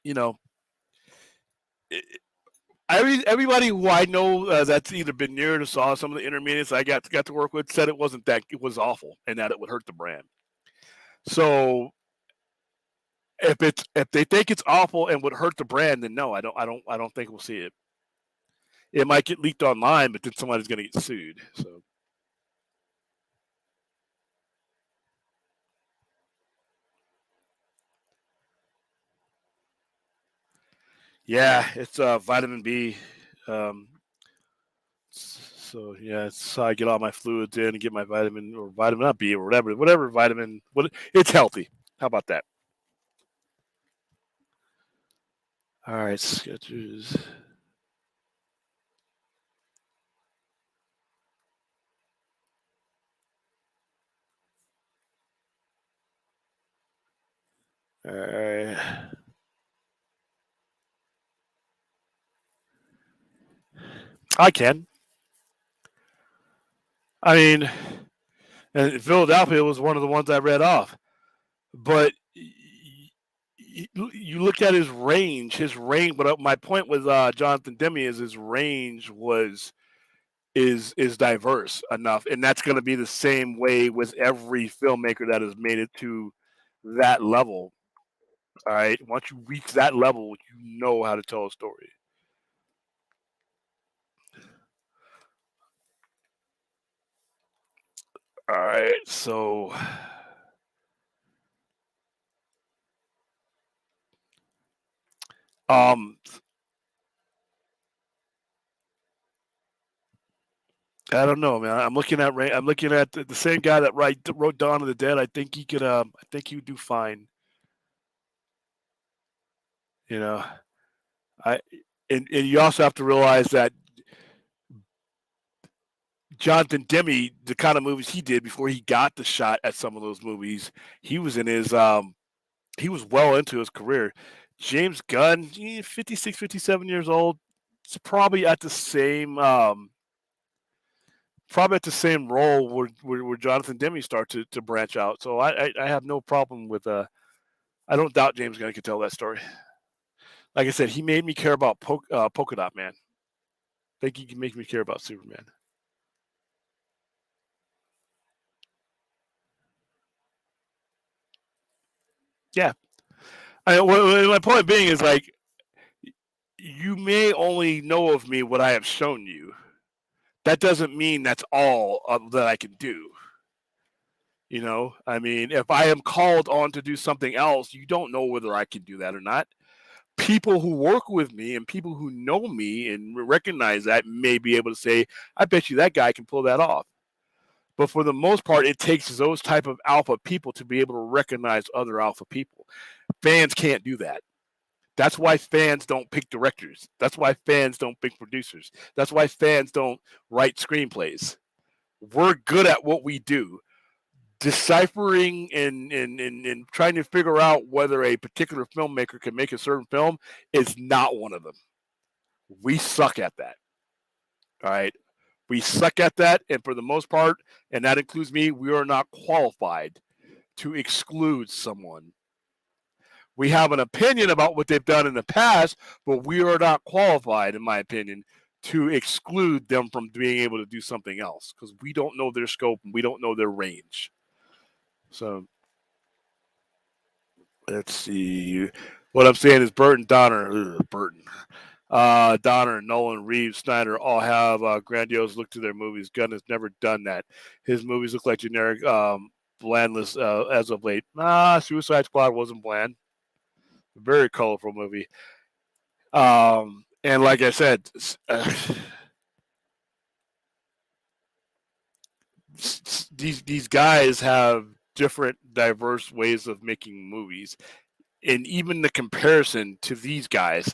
you know, everybody who I know that's either been near it or saw some of the intermediates I got to work with said it wasn't that it was awful and that it would hurt the brand. So if they think it's awful and would hurt the brand, then no, I don't think we'll see it. It might get leaked online, but then somebody's going to get sued. So. Yeah, it's vitamin B. So yeah, it's how I get all my fluids in and get my vitamin or vitamin not B or whatever vitamin. It's healthy. How about that? All right, Skechers. All right. I can. I mean, and Philadelphia was one of the ones I read off, but you look at his range. His range. But my point with Jonathan Demme is his range is diverse enough, and that's going to be the same way with every filmmaker that has made it to that level. All right, once you reach that level, you know how to tell a story. All right, so um, I don't know, man. I'm looking at the same guy that wrote Dawn of the Dead. I think he could. I think he would do fine. You know, I and you also have to realize that Jonathan Demme, the kind of movies he did before he got the shot at some of those movies, he was in his he was well into his career. James Gunn, 56, 57 years old. It's probably at the same role where Jonathan Demme start to branch out. So I have no problem with I don't doubt James Gunn could tell that story. Like I said, he made me care about Polka Dot Man. I think he can make me care about Superman. Yeah. My point being is like you may only know of me what I have shown you. That doesn't mean that's all that I can do. You know, I mean, if I am called on to do something else, you don't know whether I can do that or not. People who work with me and people who know me and recognize that may be able to say, I bet you that guy can pull that off. But for the most part, it takes those type of alpha people to be able to recognize other alpha people. Fans can't do that. That's why fans don't pick directors. That's why fans don't pick producers. That's why fans don't write screenplays. We're good at what we do. Deciphering and trying to figure out whether a particular filmmaker can make a certain film is not one of them. We suck at that. All right. We suck at that. And for the most part, and that includes me, we are not qualified to exclude someone. We have an opinion about what they've done in the past, but we are not qualified, in my opinion, to exclude them from being able to do something else because we don't know their scope and we don't know their range. So let's see. What I'm saying is Burton, Donner, Donner, Nolan, Reeves, Snyder all have grandiose look to their movies. Gunn has never done that. His movies look like generic, blandless as of late. Suicide Squad wasn't bland. Very colorful movie. And like I said, these guys have different, diverse ways of making movies, and even the comparison to these guys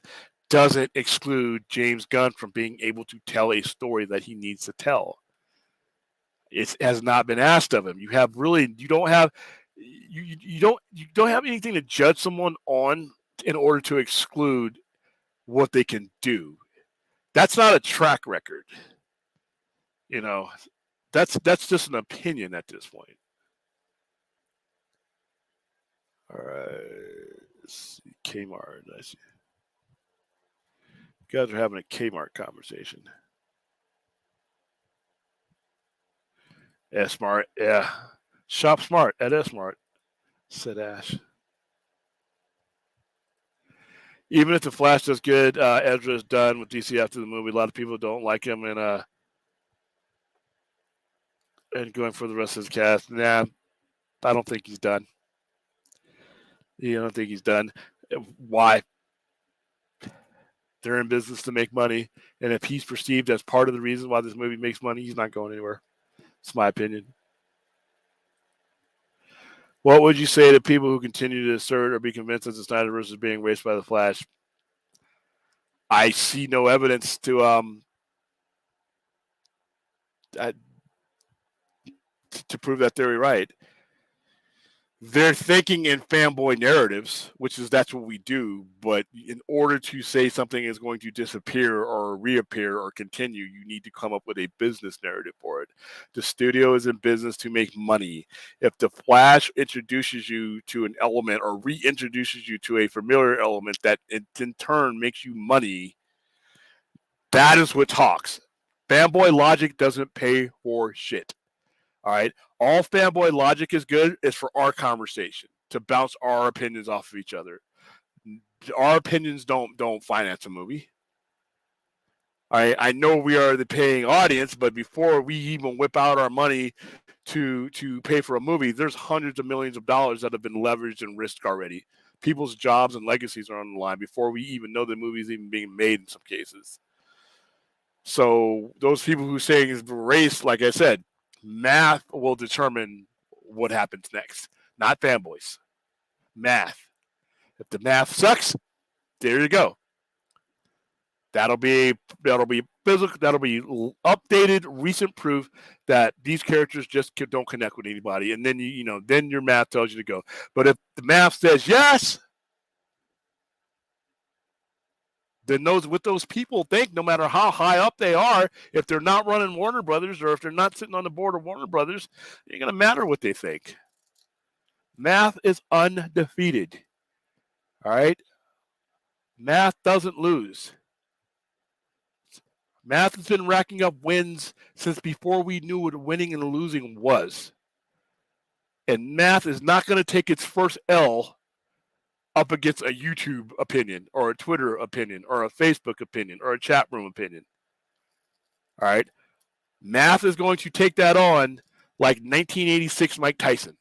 doesn't exclude James Gunn from being able to tell a story that he needs to tell. It has not been asked of him. You don't have you don't have anything to judge someone on in order to exclude what they can do. That's not a track record. You know, that's just an opinion at this point. All right. Let's see. Kmart. I see. You guys are having a Kmart conversation. S-Mart. Yeah. Shop smart at S-Mart, said Ash. Even if the Flash does good, Ezra is done with DC after the movie. A lot of people don't like him, and going for the rest of his cast. Nah, I don't think he's done. I don't think he's done. Why? They're in business to make money, and if he's perceived as part of the reason why this movie makes money, he's not going anywhere. It's my opinion. What would you say to people who continue to assert or be convinced that the Snyderverse is being erased by the Flash? I see no evidence to prove that theory right. They're thinking in fanboy narratives, that's what we do. But in order to say something is going to disappear or reappear or continue, you need to come up with a business narrative for it. The studio is in business to make money. If the Flash introduces you to an element or reintroduces you to a familiar element that in turn makes you money, that is what talks. Fanboy logic doesn't pay for shit. All right. All fanboy logic is good is for our conversation, to bounce our opinions off of each other. Our opinions don't finance a movie. All right. I know we are the paying audience, but before we even whip out our money to pay for a movie, there's hundreds of millions of dollars that have been leveraged and risked already. People's jobs and legacies are on the line before we even know the movie's even being made in some cases. So those people who say it's erased, like I said, math will determine what happens next, not fanboys. Math. If the math sucks, there you go. That'll be physical. That'll be updated, recent proof that these characters just don't connect with anybody, and then then your math tells you to go. But if the math says yes, then those people think, no matter how high up they are, if they're not running Warner Brothers or if they're not sitting on the board of Warner Brothers, it ain't going to matter what they think. Math is undefeated. All right? Math doesn't lose. Math has been racking up wins since before we knew what winning and losing was. And math is not going to take its first L up against a YouTube opinion or a Twitter opinion or a Facebook opinion or a chat room opinion. All right. Math is going to take that on like 1986 Mike Tyson.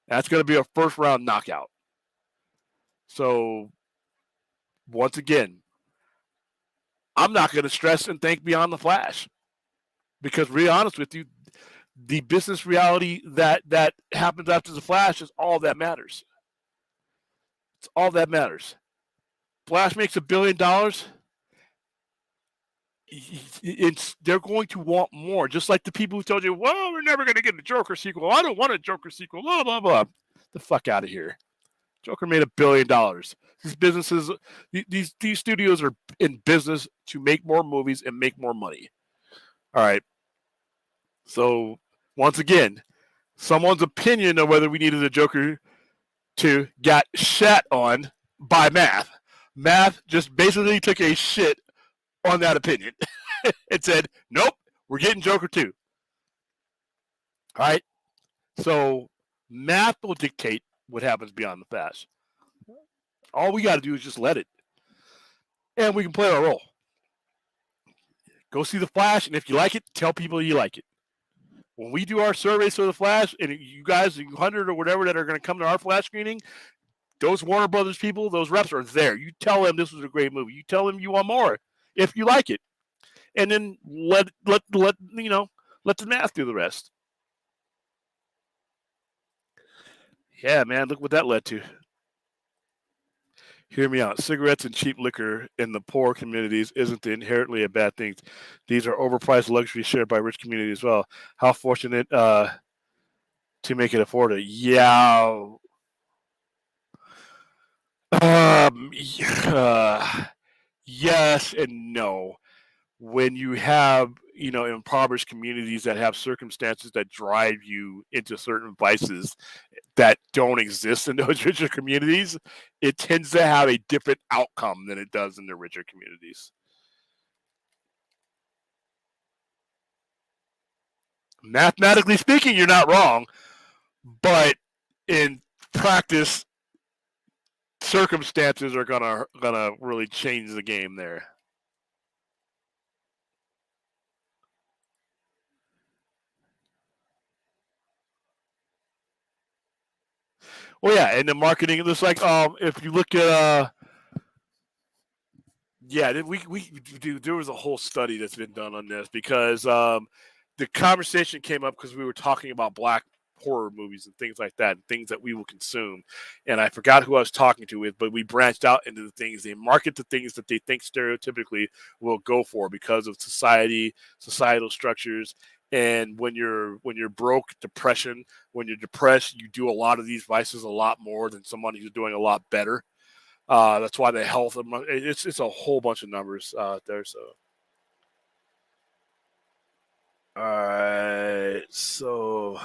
That's going to be a first round knockout. So once again, I'm not going to stress and think beyond the Flash, because to be honest with you, the business reality that happens after the Flash is all that matters. It's all that matters. Flash makes $1 billion. They're going to want more. Just like the people who told you, well, we're never going to get a Joker sequel. I don't want a Joker sequel. Blah, blah, blah. The fuck out of here. Joker made $1 billion. These businesses, these studios are in business to make more movies and make more money. All right. So once again, someone's opinion of whether we needed a Joker to got shat on by math. Math just basically took a shit on that opinion. It said, nope, we're getting Joker 2. All right. So math will dictate what happens beyond the Flash. All we got to do is just let it. And we can play our role. Go see the Flash, and if you like it, tell people you like it. When we do our surveys for the Flash, and you guys, 100 or whatever that are going to come to our Flash screening, those Warner Brothers people, those reps are there. You tell them this was a great movie. You tell them you want more if you like it. And then let the math do the rest. Yeah, man, look what that led to. Hear me out. Cigarettes and cheap liquor in the poor communities isn't inherently a bad thing. These are overpriced luxuries shared by rich communities as well. How fortunate to make it affordable. Yeah. Yes and no. When you have, impoverished communities that have circumstances that drive you into certain vices that don't exist in those richer communities, it tends to have a different outcome than it does in the richer communities. Mathematically speaking, you're not wrong, but in practice, circumstances are gonna really change the game there. Well, yeah, and the marketing, it's like if you look at yeah, we do. There was a whole study that's been done on this because the conversation came up because we were talking about black horror movies and things like that, and things that we will consume. And I forgot who I was talking to with, but we branched out into the things they market, the things that they think stereotypically will go for because of societal structures. And when you're broke, depression. When you're depressed, you do a lot of these vices a lot more than somebody who's doing a lot better. That's why the health of it's a whole bunch of numbers there. So, all right. So,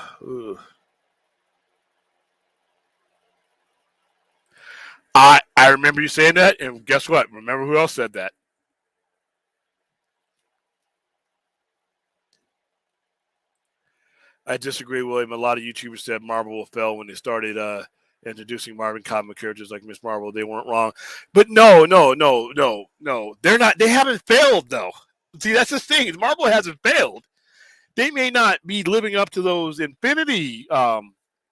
I remember you saying that, and guess what? Remember who else said that? I disagree, William. A lot of YouTubers said Marvel will fail when they started introducing Marvel comic characters like Miss Marvel. They weren't wrong, but no, no, no, no, no. They're not. They haven't failed though. See, that's the thing. Marvel hasn't failed. They may not be living up to those Infinity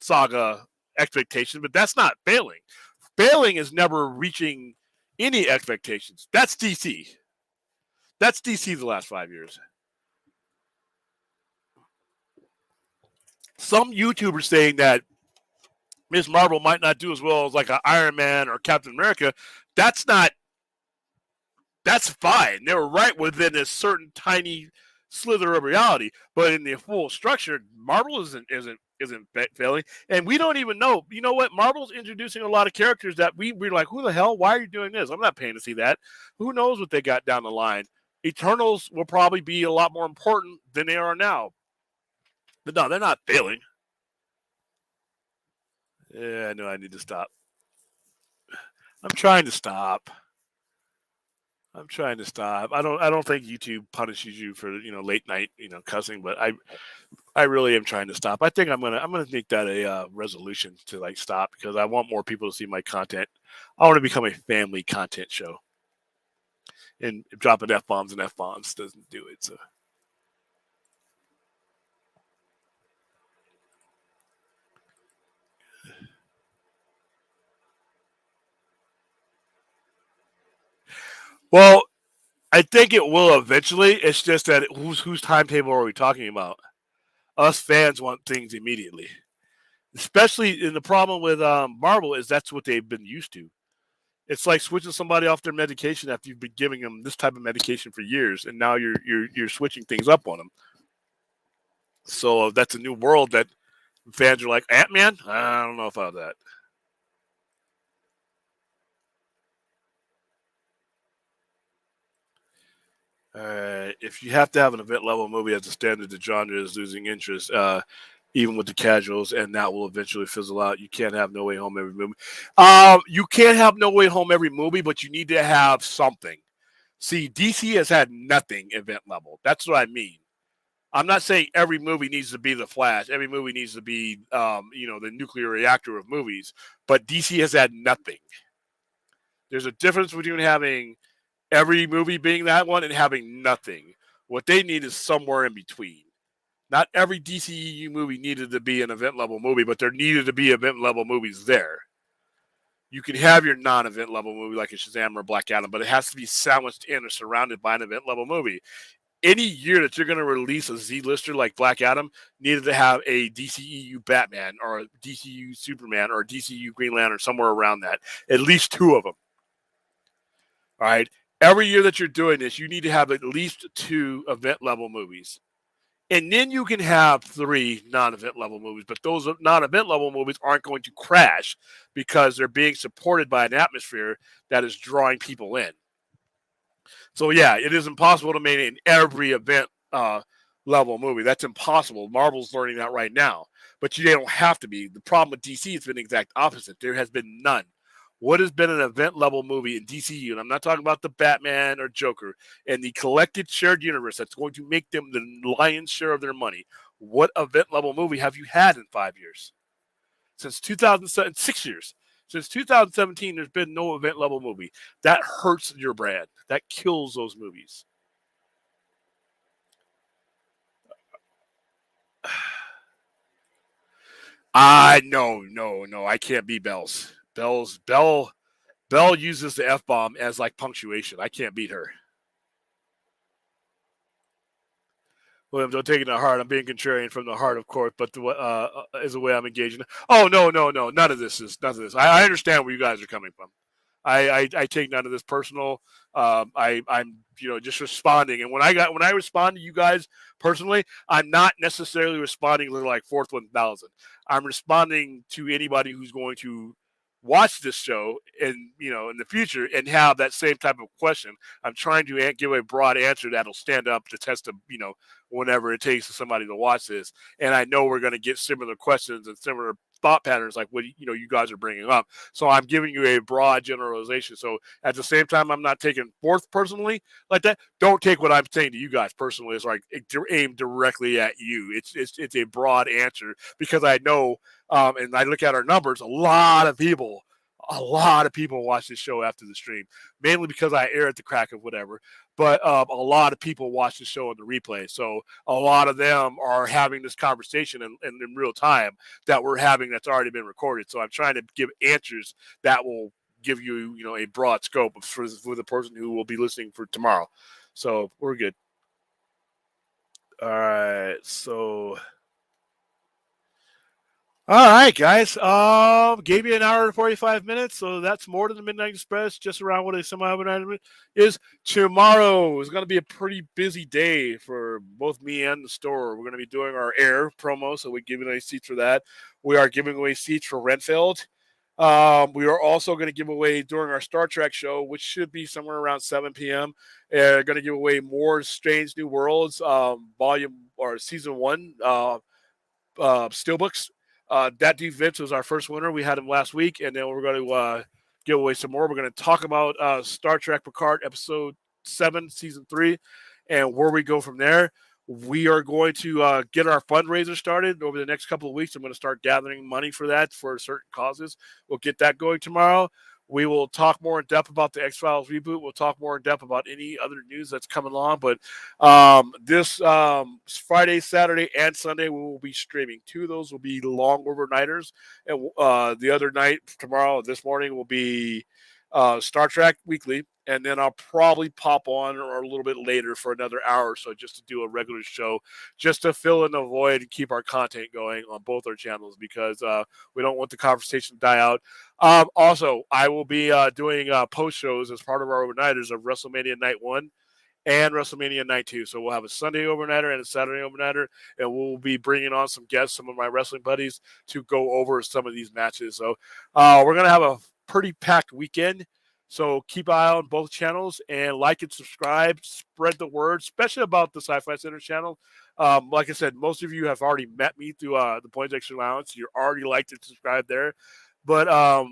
Saga expectations, but that's not failing. Failing is never reaching any expectations. That's DC. That's DC the last 5 years. Some YouTubers saying that Ms. Marvel might not do as well as like an Iron Man or Captain America. That's not. That's fine. They were right within a certain tiny slither of reality, but in the full structure, Marvel isn't failing, and we don't even know. You know what? Marvel's introducing a lot of characters that we're like, who the hell? Why are you doing this? I'm not paying to see that. Who knows what they got down the line? Eternals will probably be a lot more important than they are now. But no, they're not failing. Yeah, I know I need to stop. I'm trying to stop. I'm trying to stop. I don't think YouTube punishes you for late night cussing, but I really am trying to stop. I think I'm gonna make that a resolution to like stop because I want more people to see my content. I want to become a family content show, and dropping f bombs doesn't do it. So well, I think it will eventually. It's just that whose timetable are we talking about? Us fans want things immediately, especially in the problem with Marvel is that's what they've been used to. It's like switching somebody off their medication after you've been giving them this type of medication for years, and now you're switching things up on them. So that's a new world that fans are like, Ant Man. I don't know about that. If you have to have an event level movie as a standard, the genre is losing interest, even with the casuals, and that will eventually fizzle out. You can't have No Way Home every movie. You can't have No Way Home every movie, but you need to have something. See, DC has had nothing event level. That's what I mean. I'm not saying every movie needs to be the Flash. Every movie needs to be, the nuclear reactor of movies. But DC has had nothing. There's a difference between having every movie being that one and having nothing. What they need is somewhere in between. Not every DCEU movie needed to be an event level movie, but there needed to be event level movies there. You can have your non-event level movie like a Shazam or Black Adam, but it has to be sandwiched in or surrounded by an event level movie. Any year that you're going to release a Z-lister like Black Adam needed to have a DCEU Batman or a DCEU Superman or a DCEU Green Lantern somewhere around that. At least two of them. All right. Every year that you're doing this, you need to have at least two event level movies. And then you can have three non-event level movies, but those non-event level movies aren't going to crash because they're being supported by an atmosphere that is drawing people in. So yeah, it is impossible to maintain every event level movie. That's impossible. Marvel's learning that right now, but they don't have to be. The problem with DC has been the exact opposite. There has been none. What has been an event level movie in DCU? And I'm not talking about the Batman or Joker and the collected shared universe that's going to make them the lion's share of their money. What event level movie have you had in 5 years? Since 2007, 6 years. Since 2017, there's been no event level movie. That hurts your brand. That kills those movies. No. I can't be Bells. Bell uses the F bomb as like punctuation. I can't beat her. William, don't take it to heart. I'm being contrarian from the heart, of course, but is the way I'm engaging. Oh no. None of this is none of this. I understand where you guys are coming from. I take none of this personal. I'm just responding, and when I respond to you guys personally, I'm not necessarily responding to like fourth 1,000. I'm responding to anybody who's going to watch this show in the future and have that same type of question. I'm trying to give a broad answer that'll stand up to test whenever it takes for somebody to watch this. And I know we're going to get similar questions and similar thought patterns like what you guys are bringing up. So I'm giving you a broad generalization. So at the same time, I'm not taking fourth personally like that. Don't take what I'm saying to you guys personally as like aimed directly at you. It's a broad answer because I know, and I look at our numbers. A lot of people watch this show after the stream, mainly because I air at the crack of whatever. But a lot of people watch the show on the replay. So a lot of them are having this conversation in real time that we're having that's already been recorded. So I'm trying to give answers that will give you, a broad scope for the person who will be listening for tomorrow. So we're good. All right. So. All right, guys. Gave you an hour and 45 minutes, so that's more than the Midnight Express, just around what a semi-overnight is. Tomorrow is going to be a pretty busy day for both me and the store. We're going to be doing our air promo, so we're giving away seats for that. We are giving away seats for Renfield. We are also going to give away during our Star Trek show, which should be somewhere around 7 p.m. Going to give away more Strange New Worlds, volume or season 1 steelbooks. That Deep Vince was our first winner. We had him last week, and then we're going to give away some more. We're going to talk about Star Trek Picard episode 7, season 3, and where we go from there. We are going to get our fundraiser started over the next couple of weeks. I'm going to start gathering money for that for certain causes. We'll get that going tomorrow. We will talk more in depth about the X-Files reboot. We'll talk more in depth about any other news that's coming along. But this Friday, Saturday, and Sunday, we will be streaming. 2 of those will be long overnighters. And the other night, tomorrow, this morning, will be Star Trek Weekly. And then I'll probably pop on or a little bit later for another hour or so just to do a regular show, just to fill in the void and keep our content going on both our channels because we don't want the conversation to die out. Also, I will be doing post shows as part of our overnighters of WrestleMania Night 1 and WrestleMania Night 2. So we'll have a Sunday overnighter and a Saturday overnighter, and we'll be bringing on some guests, some of my wrestling buddies, to go over some of these matches. So we're going to have a pretty packed weekend. So keep an eye on both channels and like and subscribe. Spread the word, especially about the Sci-Fi Center channel. Like I said, most of you have already met me through the Point Extra Allowance. You're already liked and subscribed there. But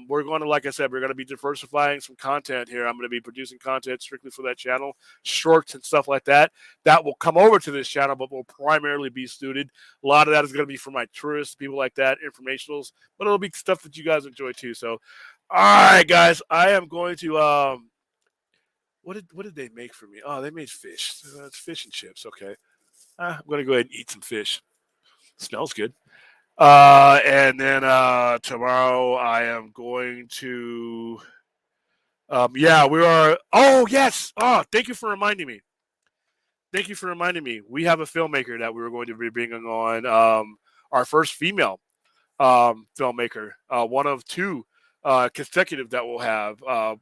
we're going to, like I said, we're going to be diversifying some content here. I'm going to be producing content strictly for that channel, shorts and stuff like that. That will come over to this channel, but will primarily be suited. A lot of that is going to be for my tourists, people like that, informationals, but it'll be stuff that you guys enjoy too. So, all right, guys, I am going to what did they make for me? Oh, they made fish. It's fish and chips. Okay, I'm going to go ahead and eat some fish. Smells good. And then tomorrow I am going to. Yeah, we are. Oh yes. Oh, thank you for reminding me. Thank you for reminding me. We have a filmmaker that we were going to be bringing on. Our first female filmmaker, one of 2 consecutive that we'll have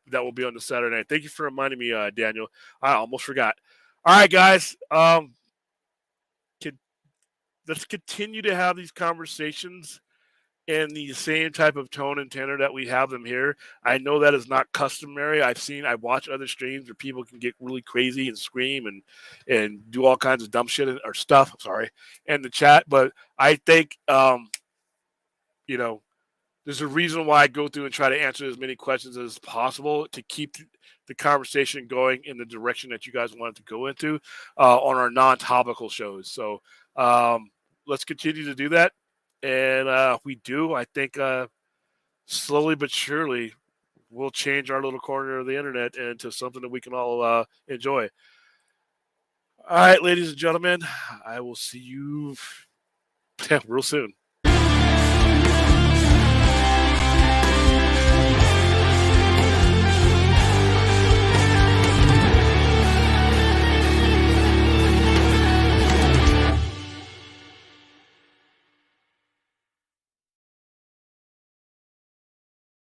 that will be on the Saturday night. Thank you for reminding me, Daniel. I almost forgot. All right, guys. Let's continue to have these conversations in the same type of tone and tenor that we have them here. I know that is not customary. I've watched other streams where people can get really crazy and scream and do all kinds of dumb shit or stuff. Sorry, in the chat, but I think you know there's a reason why I go through and try to answer as many questions as possible to keep the conversation going in the direction that you guys want it to go into on our non-topical shows. So let's continue to do that. And we do, I think, slowly but surely, we'll change our little corner of the internet into something that we can all enjoy. All right, ladies and gentlemen, I will see you real soon.